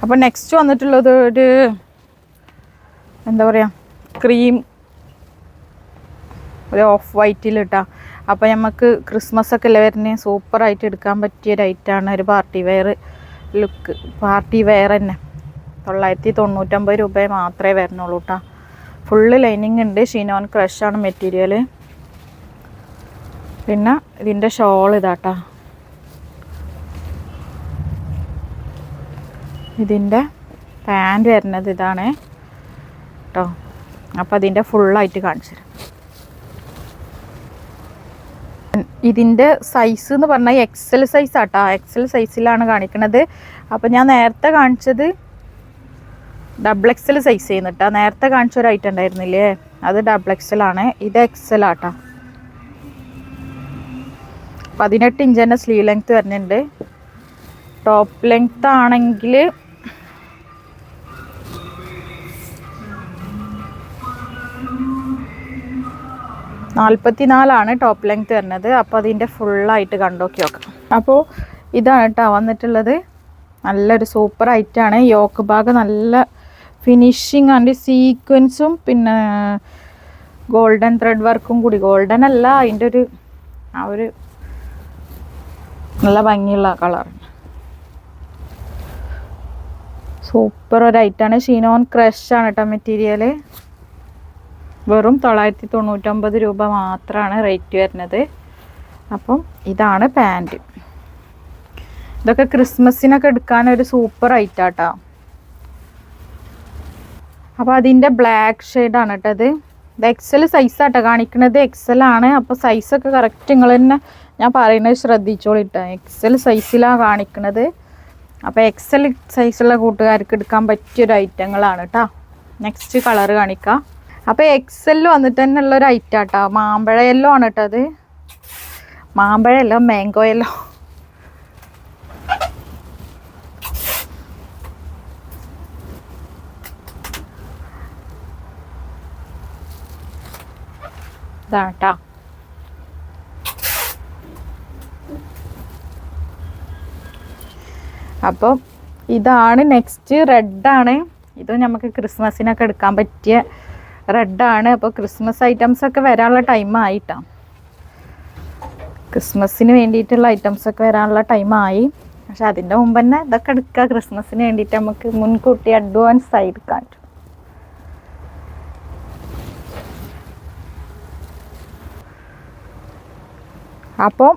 അപ്പോൾ നെക്സ്റ്റ് വന്നിട്ടുള്ളത് ഒരു എന്താ പറയുക, ക്രീം, ഒരു ഓഫ് വൈറ്റിൽ കേട്ടോ. അപ്പോൾ നമുക്ക് ക്രിസ്മസ് ഒക്കെ അല്ലേ വരുന്നത്, സൂപ്പറായിട്ട് എടുക്കാൻ പറ്റിയൊരു ഐറ്റമാണ്. ഒരു party wear look, party wear തന്നെ. 999 രൂപ മാത്രമേ വരുന്നുള്ളൂ കേട്ടോ. ഫുള്ള് ലൈനിങ് ഉണ്ട്. ഷിനോൺ ക്രഷാണ് മെറ്റീരിയൽ. പിന്നെ ഇതിൻ്റെ ഷോൾ ഇതാട്ടോ. ഇതിൻ്റെ പാൻറ് വരുന്നത് ഇതാണ് കേട്ടോ. അപ്പോൾ അതിൻ്റെ ഫുള്ളായിട്ട് കാണിച്ചു തരാം. ഇതിൻ്റെ സൈസ് എന്ന് പറഞ്ഞാൽ എക്സൽ സൈസ് ആട്ടോ. എക്സൽ സൈസിലാണ് കാണിക്കുന്നത്. അപ്പോൾ ഞാൻ നേരത്തെ കാണിച്ചത് XXL സൈസ് ചെയ്യുന്നിട്ടാ. നേരത്തെ കാണിച്ച ഒരു ഐറ്റം ഉണ്ടായിരുന്നില്ലേ, അത് XXL ആണ്. ഇത് XL ആട്ടോ. 18 ഇഞ്ച് തന്നെ സ്ലീവ് ലെങ്ത്ത് വരുന്നുണ്ട്. ടോപ്പ് ലെങ്ത്ത് ആണെങ്കിൽ 44 ടോപ്പ് ലെങ്ത്ത് വരുന്നത്. അപ്പോൾ അതിൻ്റെ ഫുള്ളായിട്ട് കണ്ടോക്കി നോക്കാം. അപ്പോൾ ഇതാണ് കേട്ടോ വന്നിട്ടുള്ളത്. നല്ലൊരു സൂപ്പർ ഐറ്റമാണ്. യോക്ക് ഭാഗം നല്ല ഫിനിഷിങ് ആൻഡ് സീക്വൻസും പിന്നെ ഗോൾഡൻ ത്രെഡ് വർക്കും കൂടി. ഗോൾഡൻ അല്ല, അതിൻ്റെ ഒരു ആ ഒരു നല്ല ഭംഗിയുള്ള കളർ. സൂപ്പർ ഒരു ഐറ്റമാണ്. ഷിനോൺ ക്രഷാണ് കേട്ടോ മെറ്റീരിയൽ. വെറും 999 രൂപ മാത്രമാണ് റേറ്റ് വരുന്നത്. അപ്പം ഇതാണ് പാൻറ്റ്. ഇതൊക്കെ ക്രിസ്മസിനൊക്കെ എടുക്കാനൊരു സൂപ്പർ ഐറ്റാട്ടോ. അപ്പോൾ അതിൻ്റെ ബ്ലാക്ക് ഷെയ്ഡാണ് കേട്ടോ ഇത്. XL സൈസാട്ടോ കാണിക്കുന്നത്. XL ആണ്. അപ്പോൾ സൈസൊക്കെ കറക്റ്റ് നിങ്ങൾ തന്നെ ഞാൻ പറയുന്നത് ശ്രദ്ധിച്ചോളിട്ടോ. XL സൈസിലാണ് കാണിക്കുന്നത്. അപ്പോൾ XL സൈസുള്ള കൂട്ടുകാർക്ക് എടുക്കാൻ പറ്റിയൊരു ഐറ്റങ്ങളാണ് കേട്ടോ. നെക്സ്റ്റ് കളർ കാണിക്കാം. അപ്പോൾ XL വന്നിട്ട് തന്നെ ഉള്ളൊരു ഐറ്റം കേട്ടോ. മാമ്പഴ യെല്ലോ ആണ് കേട്ടോ അത്. മാമ്പഴ യെല്ലോ, മാംഗോ യെല്ലോ. ഇതാണ് കേട്ടോ. അപ്പോൾ ഇതാണ് നെക്സ്റ്റ്. റെഡാണ്. ഇതും നമുക്ക് ക്രിസ്മസിനൊക്കെ എടുക്കാൻ പറ്റിയ റെഡാണ്. അപ്പോൾ ക്രിസ്മസ് ഐറ്റംസൊക്കെ വരാനുള്ള ടൈമായിട്ടാണ്. ക്രിസ്മസിന് വേണ്ടിയിട്ടുള്ള ഐറ്റംസൊക്കെ വരാനുള്ള ടൈമായി. പക്ഷെ അതിൻ്റെ മുമ്പ് തന്നെ ഇതൊക്കെ എടുക്കുക. ക്രിസ്മസിന് വേണ്ടിയിട്ട് നമുക്ക് മുൻകൂട്ടി അഡ്വാൻസ് ആയി എടുക്കാൻ പറ്റും. അപ്പോൾ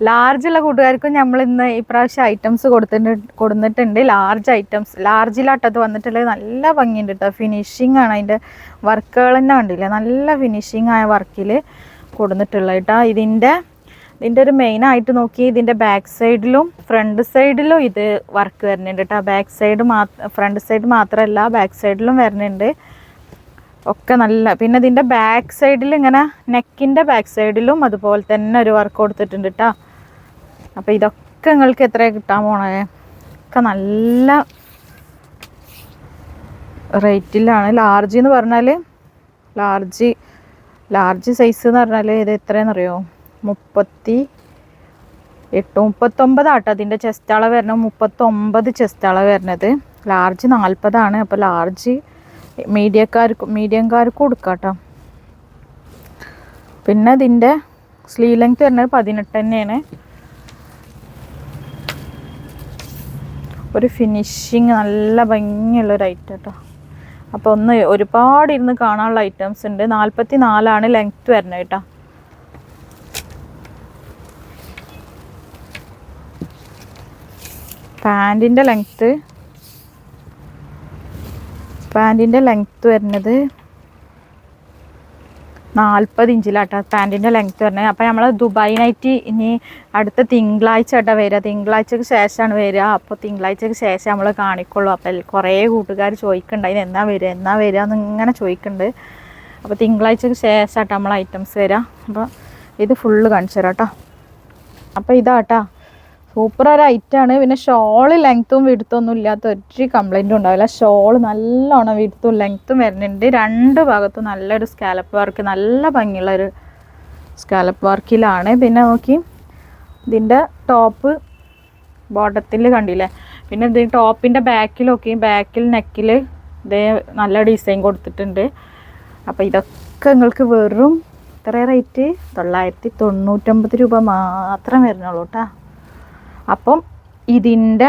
ലാർജുള്ള കൂട്ടുകാർക്കും നമ്മൾ ഇന്ന് ഈ പ്രാവശ്യം ഐറ്റംസ് കൊടുത്തിട്ടുണ്ട്. ലാർജ് ഐറ്റംസ്, ലാർജിലാട്ടത് വന്നിട്ടുള്ളത്. നല്ല ഭംഗിയുണ്ട് കേട്ടോ. ഫിനിഷിങ് ആണ്. അതിൻ്റെ വർക്കുകൾ തന്നെ കണ്ടില്ലേ, നല്ല ഫിനിഷിങ് ആയ വർക്കിൽ കൊടുത്തിട്ടുള്ളത് കേട്ടോ. ഇതിൻ്റെ ഒരു മെയിനായിട്ട് നോക്കി, ഇതിൻ്റെ ബാക്ക് സൈഡിലും ഫ്രണ്ട് സൈഡിലും ഇത് വർക്ക് വരുന്നുണ്ട് കേട്ടോ. ബാക്ക് സൈഡ് ഫ്രണ്ട് സൈഡ് മാത്രമല്ല, ബാക്ക് സൈഡിലും വരുന്നുണ്ട് ഒക്കെ നല്ല. പിന്നെ ഇതിൻ്റെ ബാക്ക് സൈഡിൽ ഇങ്ങനെ നെക്കിൻ്റെ ബാക്ക് സൈഡിലും അതുപോലെ തന്നെ ഒരു വർക്ക് കൊടുത്തിട്ടുണ്ട് കേട്ടോ. അപ്പോൾ ഇതൊക്കെ നിങ്ങൾക്ക് എത്ര കിട്ടാൻ പോണേ, ഒക്കെ നല്ല റേറ്റിലാണ്. ലാർജ് എന്ന് പറഞ്ഞാൽ ലാർജ് സൈസ് എന്ന് പറഞ്ഞാൽ ഇത് എത്രയെന്നറിയോ, 839 ആട്ടോ അതിൻ്റെ ചെസ്റ്റ് അളവ് വരുന്നത്. 39 ചെസ്റ്റ് അളവ് വരുന്നത്. ലാർജ് 40 അപ്പോൾ ലാർജ് മീഡിയംകാർക്ക് കൊടുക്കാം കേട്ടോ. പിന്നെ ഇതിൻ്റെ സ്ലീവ് ലെങ്ത് വരുന്നത് 18 തന്നെയാണ്. ഒരു ഫിനിഷിങ് നല്ല ഭംഗിയുള്ളൊരു ഐറ്റം കേട്ടോ. അപ്പോൾ ഒരുപാട് ഇരുന്ന് കാണാനുള്ള ഐറ്റംസ് ഉണ്ട്. 44 ലെങ്ത് വരുന്നത് കേട്ടോ. പാൻറ്റിൻ്റെ ലെങ്ത്ത് വരുന്നത് 40 ഇഞ്ചിലാട്ടോ പാൻറ്റിൻ്റെ ലെങ്ത്ത് വരുന്നത്. അപ്പോൾ നമ്മൾ ദുബായ് നൈറ്റി ഇനി അടുത്ത തിങ്കളാഴ്ച ആട്ടോ വരിക. തിങ്കളാഴ്ചക്ക് ശേഷമാണ് വരിക. അപ്പോൾ തിങ്കളാഴ്ചക്ക് ശേഷം നമ്മൾ കാണിക്കുള്ളൂ. അപ്പോൾ കുറേ കൂട്ടുകാർ ചോദിക്കുന്നുണ്ട് അതിന് എന്നാ വരിക എന്നിങ്ങനെ ചോദിക്കുന്നുണ്ട്. അപ്പോൾ തിങ്കളാഴ്ചക്ക് ശേഷമാട്ടോ നമ്മൾ ഐറ്റംസ് വരിക. അപ്പോൾ ഇത് ഫുള്ള് കാണിച്ചു തരാം കേട്ടോ. അപ്പോൾ ഇതാട്ടോ സൂപ്പർ ഒരു ഐറ്റമാണ്. പിന്നെ ഷോള് ലെങ്ത്തും വിടുത്തൊന്നും ഇല്ലാത്ത ഒരു കംപ്ലൈൻറ്റും ഉണ്ടാവില്ല. ഷോള് നല്ലോണം വിടുത്തും ലെങ്ത്തും വരുന്നുണ്ട്. രണ്ട് ഭാഗത്തും നല്ലൊരു സ്കാലപ്പ് വർക്ക്, നല്ല ഭംഗിയുള്ളൊരു സ്കാലപ്പ് വർക്കിലാണ്. പിന്നെ നോക്കി ഇതിൻ്റെ ടോപ്പ് ബോട്ടത്തിൽ കണ്ടില്ലേ. പിന്നെ ഇത് ടോപ്പിൻ്റെ ബാക്കിൽ നോക്കി, ബാക്കിൽ നെക്കിൽ ഇതേ നല്ല ഡിസൈൻ കൊടുത്തിട്ടുണ്ട്. അപ്പോൾ ഇതൊക്കെ നിങ്ങൾക്ക് വെറും എത്ര റേറ്റ്? 999 രൂപ മാത്രം വരുന്നുള്ളൂ കേട്ടോ. അപ്പം ഇതിൻ്റെ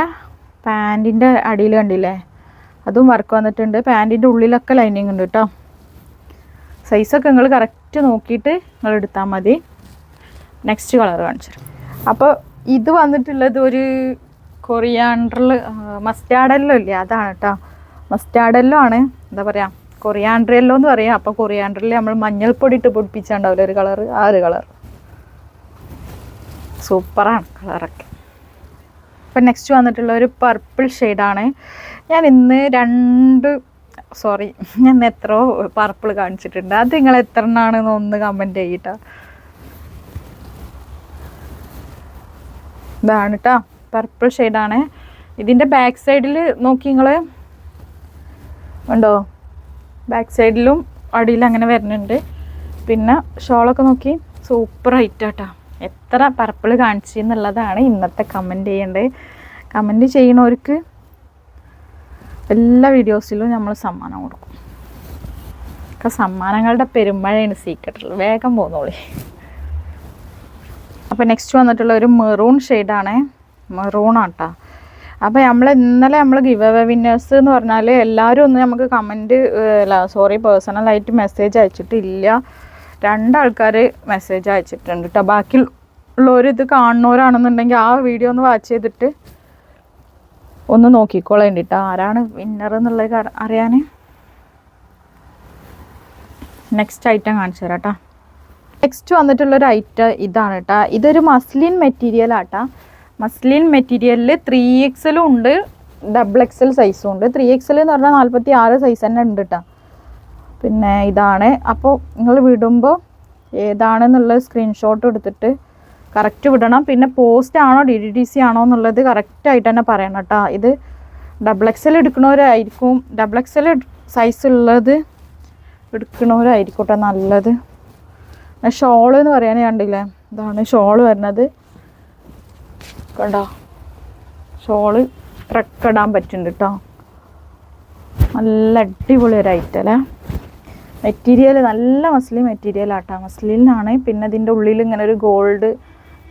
പാൻറ്റിൻ്റെ അടിയിൽ കണ്ടില്ലേ അതും വർക്ക് വന്നിട്ടുണ്ട്. പാൻറ്റിൻ്റെ ഉള്ളിലൊക്കെ ലൈനിങ് ഉണ്ട് കേട്ടോ. സൈസൊക്കെ നിങ്ങൾ കറക്റ്റ് നോക്കിയിട്ട് നിങ്ങൾ എടുത്താൽ മതി. നെക്സ്റ്റ് കളർ കാണിച്ചു. അപ്പോൾ ഇത് വന്നിട്ടുള്ളത് ഒരു കൊറിയാണ്ടറിൽ മസ്റ്റാർഡ് യെല്ലോ ഇല്ലേ, അതാണ് കേട്ടോ. മസ്റ്റാർഡ് യെല്ലോ ആണ്, എന്താ പറയുക കൊറിയാണ്ടർ യെല്ലോ എന്ന് പറയാം. അപ്പോൾ കൊറിയാണ്ടറിൽ നമ്മൾ മഞ്ഞൾപ്പൊടി ഇട്ട് പൊടിപ്പിച്ചാണ്ടാവില്ല ഒരു കളർ, ആ ഒരു കളർ സൂപ്പറാണ് കളറൊക്കെ. അപ്പം നെക്സ്റ്റ് വന്നിട്ടുള്ള ഒരു പർപ്പിൾ ഷെയ്ഡാണ്. ഞാൻ ഇന്ന് ഞാൻ എത്രയോ പർപ്പിൾ കാണിച്ചിട്ടുണ്ട്. അത് നിങ്ങൾ എത്ര എണ്ണമാണെന്ന് ഒന്ന് കമൻറ്റ് ചെയ്യട്ടോ. ഇതാണ് കേട്ടോ പർപ്പിൾ ഷെയ്ഡാണ്. ഇതിൻ്റെ ബാക്ക് സൈഡിൽ നോക്കി നിങ്ങൾ ഉണ്ടോ, ബാക്ക് സൈഡിലും അടിയിൽ അങ്ങനെ വരുന്നുണ്ട്. പിന്നെ ഷോളൊക്കെ നോക്കി സൂപ്പർ ഐറ്റാട്ടോ. എത്ര പർപ്പിൾ കാണിച്ചു എന്നുള്ളതാണ് ഇന്നത്തെ കമൻറ്റ് ചെയ്യേണ്ടത്. കമൻറ്റ് ചെയ്യുന്നവർക്ക് എല്ലാ വീഡിയോസിലും നമ്മൾ സമ്മാനം കൊടുക്കും. ഒക്കെ സമ്മാനങ്ങളുടെ പെരുമഴയാണ് സീക്രട്ടുള്ളത്. വേഗം പോന്നോളി. അപ്പോൾ നെക്സ്റ്റ് വന്നിട്ടുള്ള ഒരു മെറൂൺ ഷെയ്ഡാണ്. മെറൂണാട്ടോ. അപ്പോൾ ഇന്നലെ നമ്മൾ ഗിവ് അവേ വിന്നേഴ്സ് എന്ന് പറഞ്ഞാൽ എല്ലാവരും ഒന്ന് നമുക്ക് കമൻറ്റ് പേഴ്സണലായിട്ട് മെസ്സേജ് അയച്ചിട്ടില്ല. 2 ആൾക്കാർ മെസ്സേജ് അയച്ചിട്ടുണ്ട് കേട്ടോ. ബാക്കിയുള്ളവർ ഇത് കാണുന്നവരാണെന്നുണ്ടെങ്കിൽ ആ വീഡിയോ ഒന്ന് വാച്ച് ചെയ്തിട്ട് ഒന്ന് നോക്കിക്കോളേണ്ടിട്ടോ ആരാണ് വിന്നർ എന്നുള്ളത് അറിയാൻ. നെക്സ്റ്റ് ഐറ്റം കാണിച്ചു തരാം കേട്ടോ. നെക്സ്റ്റ് വന്നിട്ടുള്ളൊരു ഐറ്റം ഇതാണ് കേട്ടോ. ഇതൊരു മസ്ലിൻ മെറ്റീരിയലാട്ടോ. മസ്ലിൻ മെറ്റീരിയലിൽ 3XL ഉണ്ട്, XXL സൈസും ഉണ്ട്. 3XL എന്ന് പറഞ്ഞാൽ 46 സൈസ് തന്നെ ഉണ്ട് കേട്ടോ. പിന്നെ ഇതാണ്. അപ്പോൾ നിങ്ങൾ വിടുമ്പോൾ ഏതാണെന്നുള്ളത് സ്ക്രീൻഷോട്ട് എടുത്തിട്ട് കറക്റ്റ് വിടണം. പിന്നെ പോസ്റ്റ് ആണോ DDDC ആണോ എന്നുള്ളത് കറക്റ്റായിട്ട് തന്നെ പറയണം കേട്ടോ. ഇത് XXL എടുക്കണവരായിരിക്കും, XXL സൈസ് ഉള്ളത് എടുക്കണവരായിരിക്കും കേട്ടോ നല്ലത്. ഷോള് എന്ന് പറയാൻ കണ്ടില്ലേ, ഇതാണ് ഷോള് വരുന്നത്. കണ്ടോ ഷോള് ഇടാൻ പറ്റുന്നുണ്ട് കേട്ടോ. നല്ല അടിപൊളി ഒരു ഐറ്റം അല്ലേ. മെറ്റീരിയൽ നല്ല മസ്ലിൻ മെറ്റീരിയലാട്ടോ. മസ്ലിനാണ്. പിന്നെ ഇതിൻ്റെ ഉള്ളിൽ ഇങ്ങനെ ഒരു ഗോൾഡ്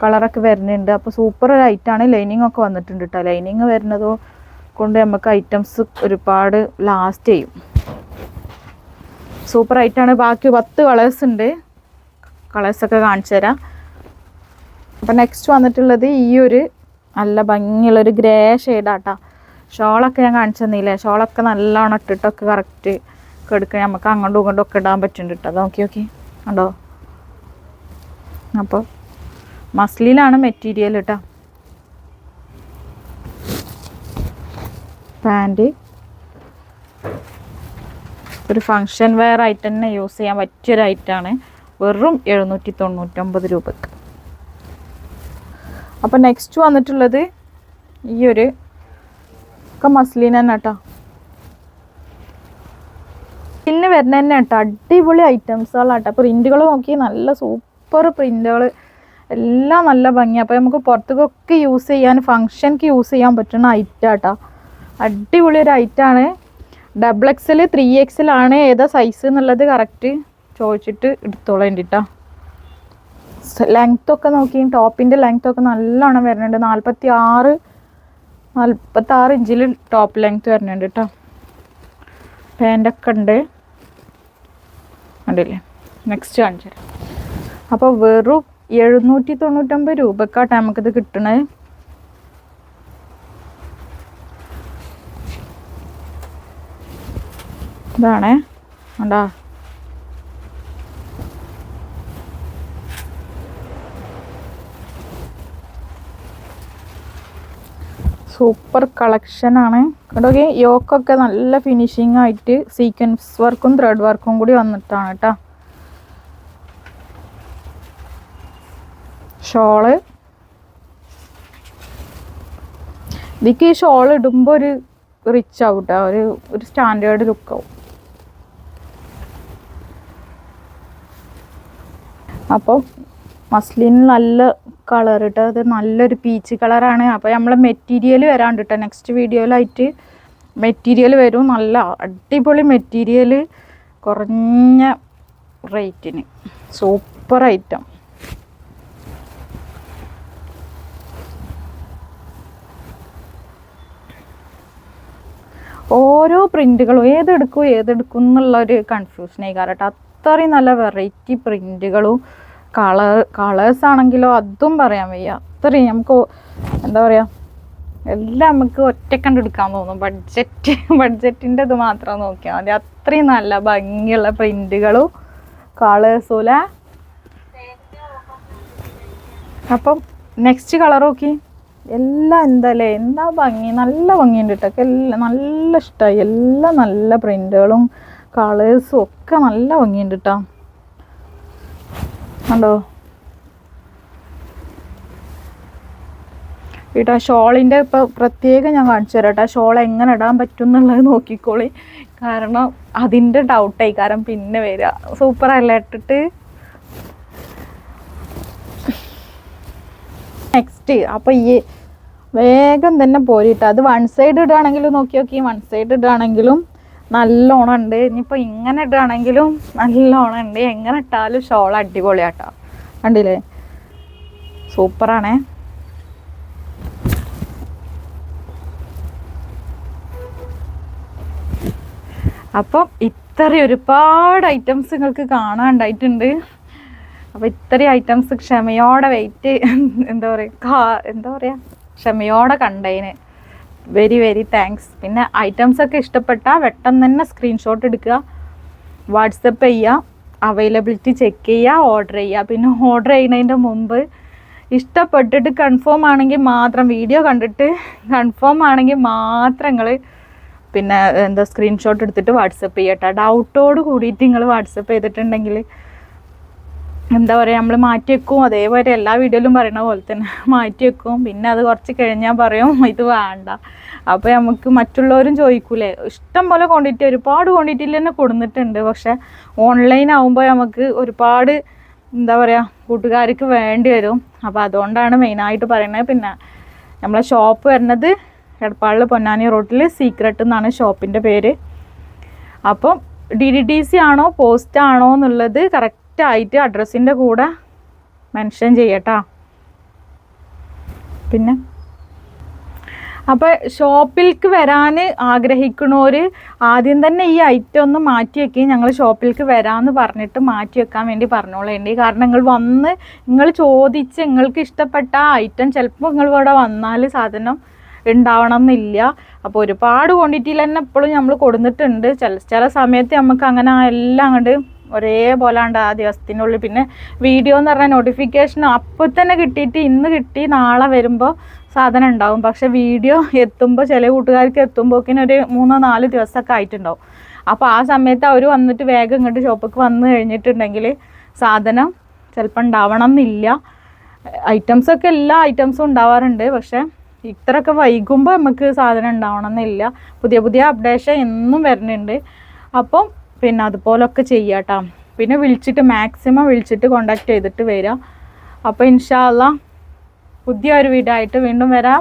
കളറൊക്കെ വരുന്നുണ്ട്. അപ്പോൾ സൂപ്പർ ഒരു ഐറ്റമാണ്. ലൈനിങ് ഒക്കെ വന്നിട്ടുണ്ട് കേട്ടോ. ലൈനിങ് വരുന്നതോ കൊണ്ട് നമുക്ക് ഐറ്റംസ് ഒരുപാട് ലാസ്റ്റ് ചെയ്യും. സൂപ്പർ ഐറ്റമാണ്. ബാക്കി 10 കളേഴ്സ് ഉണ്ട്. കളേഴ്സൊക്കെ കാണിച്ചു തരാം. അപ്പോൾ നെക്സ്റ്റ് വന്നിട്ടുള്ളത് ഈ ഒരു നല്ല ഭംഗിയുള്ളൊരു ഗ്രേ ഷെയ്ഡാട്ടോ. ഷോളൊക്കെ ഞാൻ കാണിച്ചു തന്നില്ലേ, ഷോളൊക്കെ നല്ലോണം ഇട്ടിട്ടൊക്കെ കറക്റ്റ് എടുക്കുക. നമുക്ക് അങ്ങോട്ടും ഇങ്ങോട്ടും ഒക്കെ ഇടാൻ പറ്റുന്നുണ്ട് കേട്ടോ. അത് നോക്കി കണ്ടോ. അപ്പോൾ മസ്ലിനാണ് മെറ്റീരിയൽ കേട്ടോ. പാൻറ് ഒരു ഫങ്ഷൻ വെയർ ആയിട്ട് തന്നെ യൂസ് ചെയ്യാൻ പറ്റിയൊരു ഐറ്റമാണ്. വെറും 799 രൂപക്ക്. അപ്പോൾ നെക്സ്റ്റ് വന്നിട്ടുള്ളത് ഈ ഒരു ഒക്കെ മസ്ലിൻ തന്നെ കേട്ടോ. പിന്നെ വരുന്ന തന്നെ കേട്ടോ. അടിപൊളി ഐറ്റംസുകളാട്ടോ. പ്രിൻറ്റുകൾ നോക്കി നല്ല സൂപ്പർ പ്രിൻറ്റുകൾ എല്ലാം നല്ല ഭംഗിയാണ്. അപ്പോൾ നമുക്ക് പുറത്തേക്കൊക്കെ യൂസ് ചെയ്യാൻ, ഫങ്ഷൻക്ക് യൂസ് ചെയ്യാൻ പറ്റുന്ന ഐറ്റാട്ടോ. അടിപൊളി ഒരു ഐറ്റാണ്. XXL 3XL ആണ്. ഏതാ സൈസ് എന്നുള്ളത് കറക്റ്റ് ചോദിച്ചിട്ട് എടുത്തോളേണ്ടിട്ടാ. ലെങ്ത്തൊക്കെ നോക്കി, ടോപ്പിൻ്റെ ലെങ്ത്തൊക്കെ നല്ലോണം വരുന്നുണ്ട്. 46 ഇഞ്ചിൽ ടോപ്പ് ലെങ്ത്ത് വരുന്നുണ്ട് കേട്ടോ. പാൻ്റൊക്കെ ഉണ്ട്, കണ്ടില്ലേ. നെക്സ്റ്റ് കാണിച്ചു തരാം. അപ്പോൾ വെറും 799 രൂപക്കാട്ടെ നമുക്കിത് കിട്ടണേ. ഇതാണേ, കണ്ടാ. സൂപ്പർ കളക്ഷനാണ് കേട്ടോ. യോക്കൊക്കെ നല്ല ഫിനിഷിംഗ് ആയിട്ട് സീക്വൻസ് വർക്കും ത്രെഡ് വർക്കും കൂടി വന്നിട്ടാണ് കേട്ടോ. ഷോള്, ഇതിക്ക് ഈ ഷോൾ ഇടുമ്പോൾ ഒരു റിച്ച് ആവും കേട്ടോ, ഒരു സ്റ്റാൻഡേർഡ് ലുക്കാവും. അപ്പോൾ മസ്ലിൻ നല്ല കളർ കേട്ടോ, അത് നല്ലൊരു പീച്ച് കളറാണ്. അപ്പോൾ നമ്മൾ മെറ്റീരിയൽ വരാണ്ട് കേട്ടോ, നെക്സ്റ്റ് വീഡിയോയിലായിട്ട് മെറ്റീരിയൽ വരും. നല്ല അടിപൊളി മെറ്റീരിയൽ, കുറഞ്ഞ റേറ്റിന് സൂപ്പർ ഐറ്റം. ഓരോ പ്രിൻറ്റുകളും ഏതെടുക്കും എന്നുള്ളൊരു കൺഫ്യൂഷനായി കാരണം അത്രയും നല്ല വെറൈറ്റി പ്രിൻറ്റുകളും കളേഴ്സ് ആണെങ്കിലോ അതും പറയാൻ വയ്യ. അത്രയും നമുക്ക് എന്താ പറയുക, എല്ലാം നമുക്ക് ഒറ്റക്കണ്ട് എടുക്കാൻ തോന്നും. ബഡ്ജറ്റിൻ്റെ ഇത് മാത്രം നോക്കിയാൽ മതി. അത്രയും നല്ല ഭംഗിയുള്ള പ്രിൻറ്റുകളും കളേഴ്സും അല്ലേ. അപ്പം നെക്സ്റ്റ് കളർ നോക്കി, എല്ലാം എന്താല്ലേ, എന്താ ഭംഗി, നല്ല ഭംഗിയുണ്ട് കേട്ടോ. എല്ലാം നല്ല ഇഷ്ടമായി, എല്ലാം നല്ല പ്രിൻറ്റുകളും കളേഴ്സും ഒക്കെ നല്ല ഭംഗിയുണ്ട് കേട്ടോ. കണ്ടോ കേട്ടോ. ഷോളിൻ്റെ ഇപ്പോൾ പ്രത്യേകം ഞാൻ കാണിച്ചു തരാം കേട്ടോ. ഷോൾ എങ്ങനെ ഇടാൻ പറ്റും എന്നുള്ളത് നോക്കിക്കോളി, കാരണം അതിൻ്റെ ഡൗട്ടായി കാരണം പിന്നെ വരിക. സൂപ്പറല്ലേ ഇട്ടിട്ട്. നെക്സ്റ്റ് അപ്പോൾ ഈ വേഗം തന്നെ പോരിട്ടോ. അത് വൺ സൈഡ് ഇടുകയാണെങ്കിലും നോക്കി, വൺ സൈഡ് ഇടുകയാണെങ്കിലും നല്ലോണം ഉണ്ട്. ഇനിയിപ്പോൾ ഇങ്ങനെ ഇടുകയാണെങ്കിലും നല്ലോണം ഉണ്ട്. എങ്ങനെ ഇട്ടാലും ഷോൾ അടിപൊളിയാട്ടോ. കണ്ടില്ലേ, സൂപ്പറാണേ. അപ്പം ഇത്രയും ഒരുപാട് ഐറ്റംസ് നിങ്ങൾക്ക് കാണാണ്ടായിട്ടുണ്ട്. അപ്പോൾ ഇത്രയും ഐറ്റംസ് ക്ഷമയോടെ വെയിറ്റ് എന്താ പറയുക ക്ഷമയോടെ കണ്ടതിന് വെരി വെരി താങ്ക്സ്. പിന്നെ ഐറ്റംസൊക്കെ ഇഷ്ടപ്പെട്ടാൽ പെട്ടെന്ന് തന്നെ സ്ക്രീൻഷോട്ട് എടുക്കുക, വാട്സപ്പ് ചെയ്യുക, അവൈലബിലിറ്റി ചെക്ക് ചെയ്യുക, ഓർഡർ ചെയ്യുക. പിന്നെ ഓർഡർ ചെയ്യുന്നതിൻ്റെ മുമ്പ് ഇഷ്ടപ്പെട്ടിട്ട് കൺഫേം ആണെങ്കിൽ മാത്രം, വീഡിയോ കണ്ടിട്ട് കൺഫേം ആണെങ്കിൽ മാത്രം നിങ്ങൾ പിന്നെ എന്താ സ്ക്രീൻഷോട്ട് എടുത്തിട്ട് വാട്സപ്പ് ചെയ്യട്ടോ. ഡൗട്ടോട് കൂടിയിട്ട് നിങ്ങൾ വാട്സപ്പ് ചെയ്തിട്ടുണ്ടെങ്കിൽ എന്താ പറയുക, നമ്മൾ മാറ്റി വെക്കും. അതേപോലെ എല്ലാ വീഡിയോയിലും പറയണ പോലെ തന്നെ മാറ്റി വെക്കും. പിന്നെ അത് കുറച്ച് കഴിഞ്ഞാൽ പറയും ഇത് വേണ്ട. അപ്പോൾ നമുക്ക് മറ്റുള്ളവരും ചോദിക്കൂലേ, ഇഷ്ടം പോലെ ക്വാണ്ടിറ്റി, ഒരുപാട് ക്വാണ്ടിറ്റിയിൽ തന്നെ കൊടുത്തിട്ടുണ്ട്. പക്ഷെ ഓൺലൈൻ ആകുമ്പോൾ നമുക്ക് ഒരുപാട് എന്താ പറയുക കൂട്ടുകാർക്ക് വേണ്ടി വരും. അപ്പോൾ അതുകൊണ്ടാണ് മെയിനായിട്ട് പറയുന്നത്. പിന്നെ നമ്മളെ ഷോപ്പ് വരുന്നത് എടപ്പാളിൽ പൊന്നാനി റോട്ടിൽ സീക്രട്ട് എന്നാണ് ഷോപ്പിൻ്റെ പേര്. അപ്പം DDDC ആണോ പോസ്റ്റ് ആണോ എന്നുള്ളത് കറക്റ്റായിട്ട് അഡ്രസ്സിൻ്റെ കൂടെ മെൻഷൻ ചെയ്യട്ടാ. പിന്നെ അപ്പോൾ ഷോപ്പിലേക്ക് വരാൻ ആഗ്രഹിക്കണവർ ആദ്യം തന്നെ ഈ ഐറ്റം ഒന്ന് മാറ്റി വെക്കുകയും ഞങ്ങൾ ഷോപ്പിലേക്ക് വരാമെന്ന് പറഞ്ഞിട്ട് മാറ്റി വെക്കാൻ വേണ്ടി പറഞ്ഞോളേണ്ടി. കാരണം നിങ്ങൾ ചോദിച്ച് നിങ്ങൾക്ക് ഇഷ്ടപ്പെട്ട ആ ഐറ്റം ചിലപ്പോൾ നിങ്ങൾ ഇവിടെ വന്നാൽ സാധനം ഉണ്ടാവണം എന്നില്ല. അപ്പോൾ ഒരുപാട് ക്വാണ്ടിറ്റിയിൽ തന്നെ എപ്പോഴും നമ്മൾ കൊടുത്തിട്ടുണ്ട്. ചില സമയത്ത് നമുക്ക് അങ്ങനെ എല്ലാം അങ്ങോട്ട് ഒരേപോലെ ഉണ്ട് ആ ദിവസത്തിനുള്ളിൽ. പിന്നെ വീഡിയോ എന്ന് പറഞ്ഞാൽ നോട്ടിഫിക്കേഷൻ അപ്പോൾ തന്നെ കിട്ടിയിട്ട് ഇന്ന് കിട്ടി നാളെ വരുമ്പോൾ സാധനം ഉണ്ടാവും. പക്ഷെ വീഡിയോ എത്തുമ്പോൾ ചില കൂട്ടുകാർക്ക് എത്തുമ്പോഴേക്കിനൊരു 3-4 ദിവസമൊക്കെ ആയിട്ടുണ്ടാവും. അപ്പോൾ ആ സമയത്ത് അവർ വന്നിട്ട് വേഗം ഇങ്ങോട്ട് ഷോപ്പിലേക്ക് വന്നു കഴിഞ്ഞിട്ടുണ്ടെങ്കിൽ സാധനം ചിലപ്പോൾ ഉണ്ടാവണം എന്നില്ല. ഐറ്റംസൊക്കെ എല്ലാ ഐറ്റംസും ഉണ്ടാവാറുണ്ട്. പക്ഷേ ഇത്രയൊക്കെ വൈകുമ്പോൾ നമുക്ക് സാധനം ഉണ്ടാവണം എന്നില്ല. പുതിയ അപ്ഡേഷൻ എന്നും വരുന്നുണ്ട്. അപ്പം പിന്നെ അതുപോലൊക്കെ ചെയ്യാട്ടോ. പിന്നെ മാക്സിമം വിളിച്ചിട്ട് കോണ്ടാക്ട് ചെയ്തിട്ട് വരിക. അപ്പോൾ ഇൻഷാ അല്ലാ പുതിയൊരു വീഡിയോ ആയിട്ട് വീണ്ടും വരാം.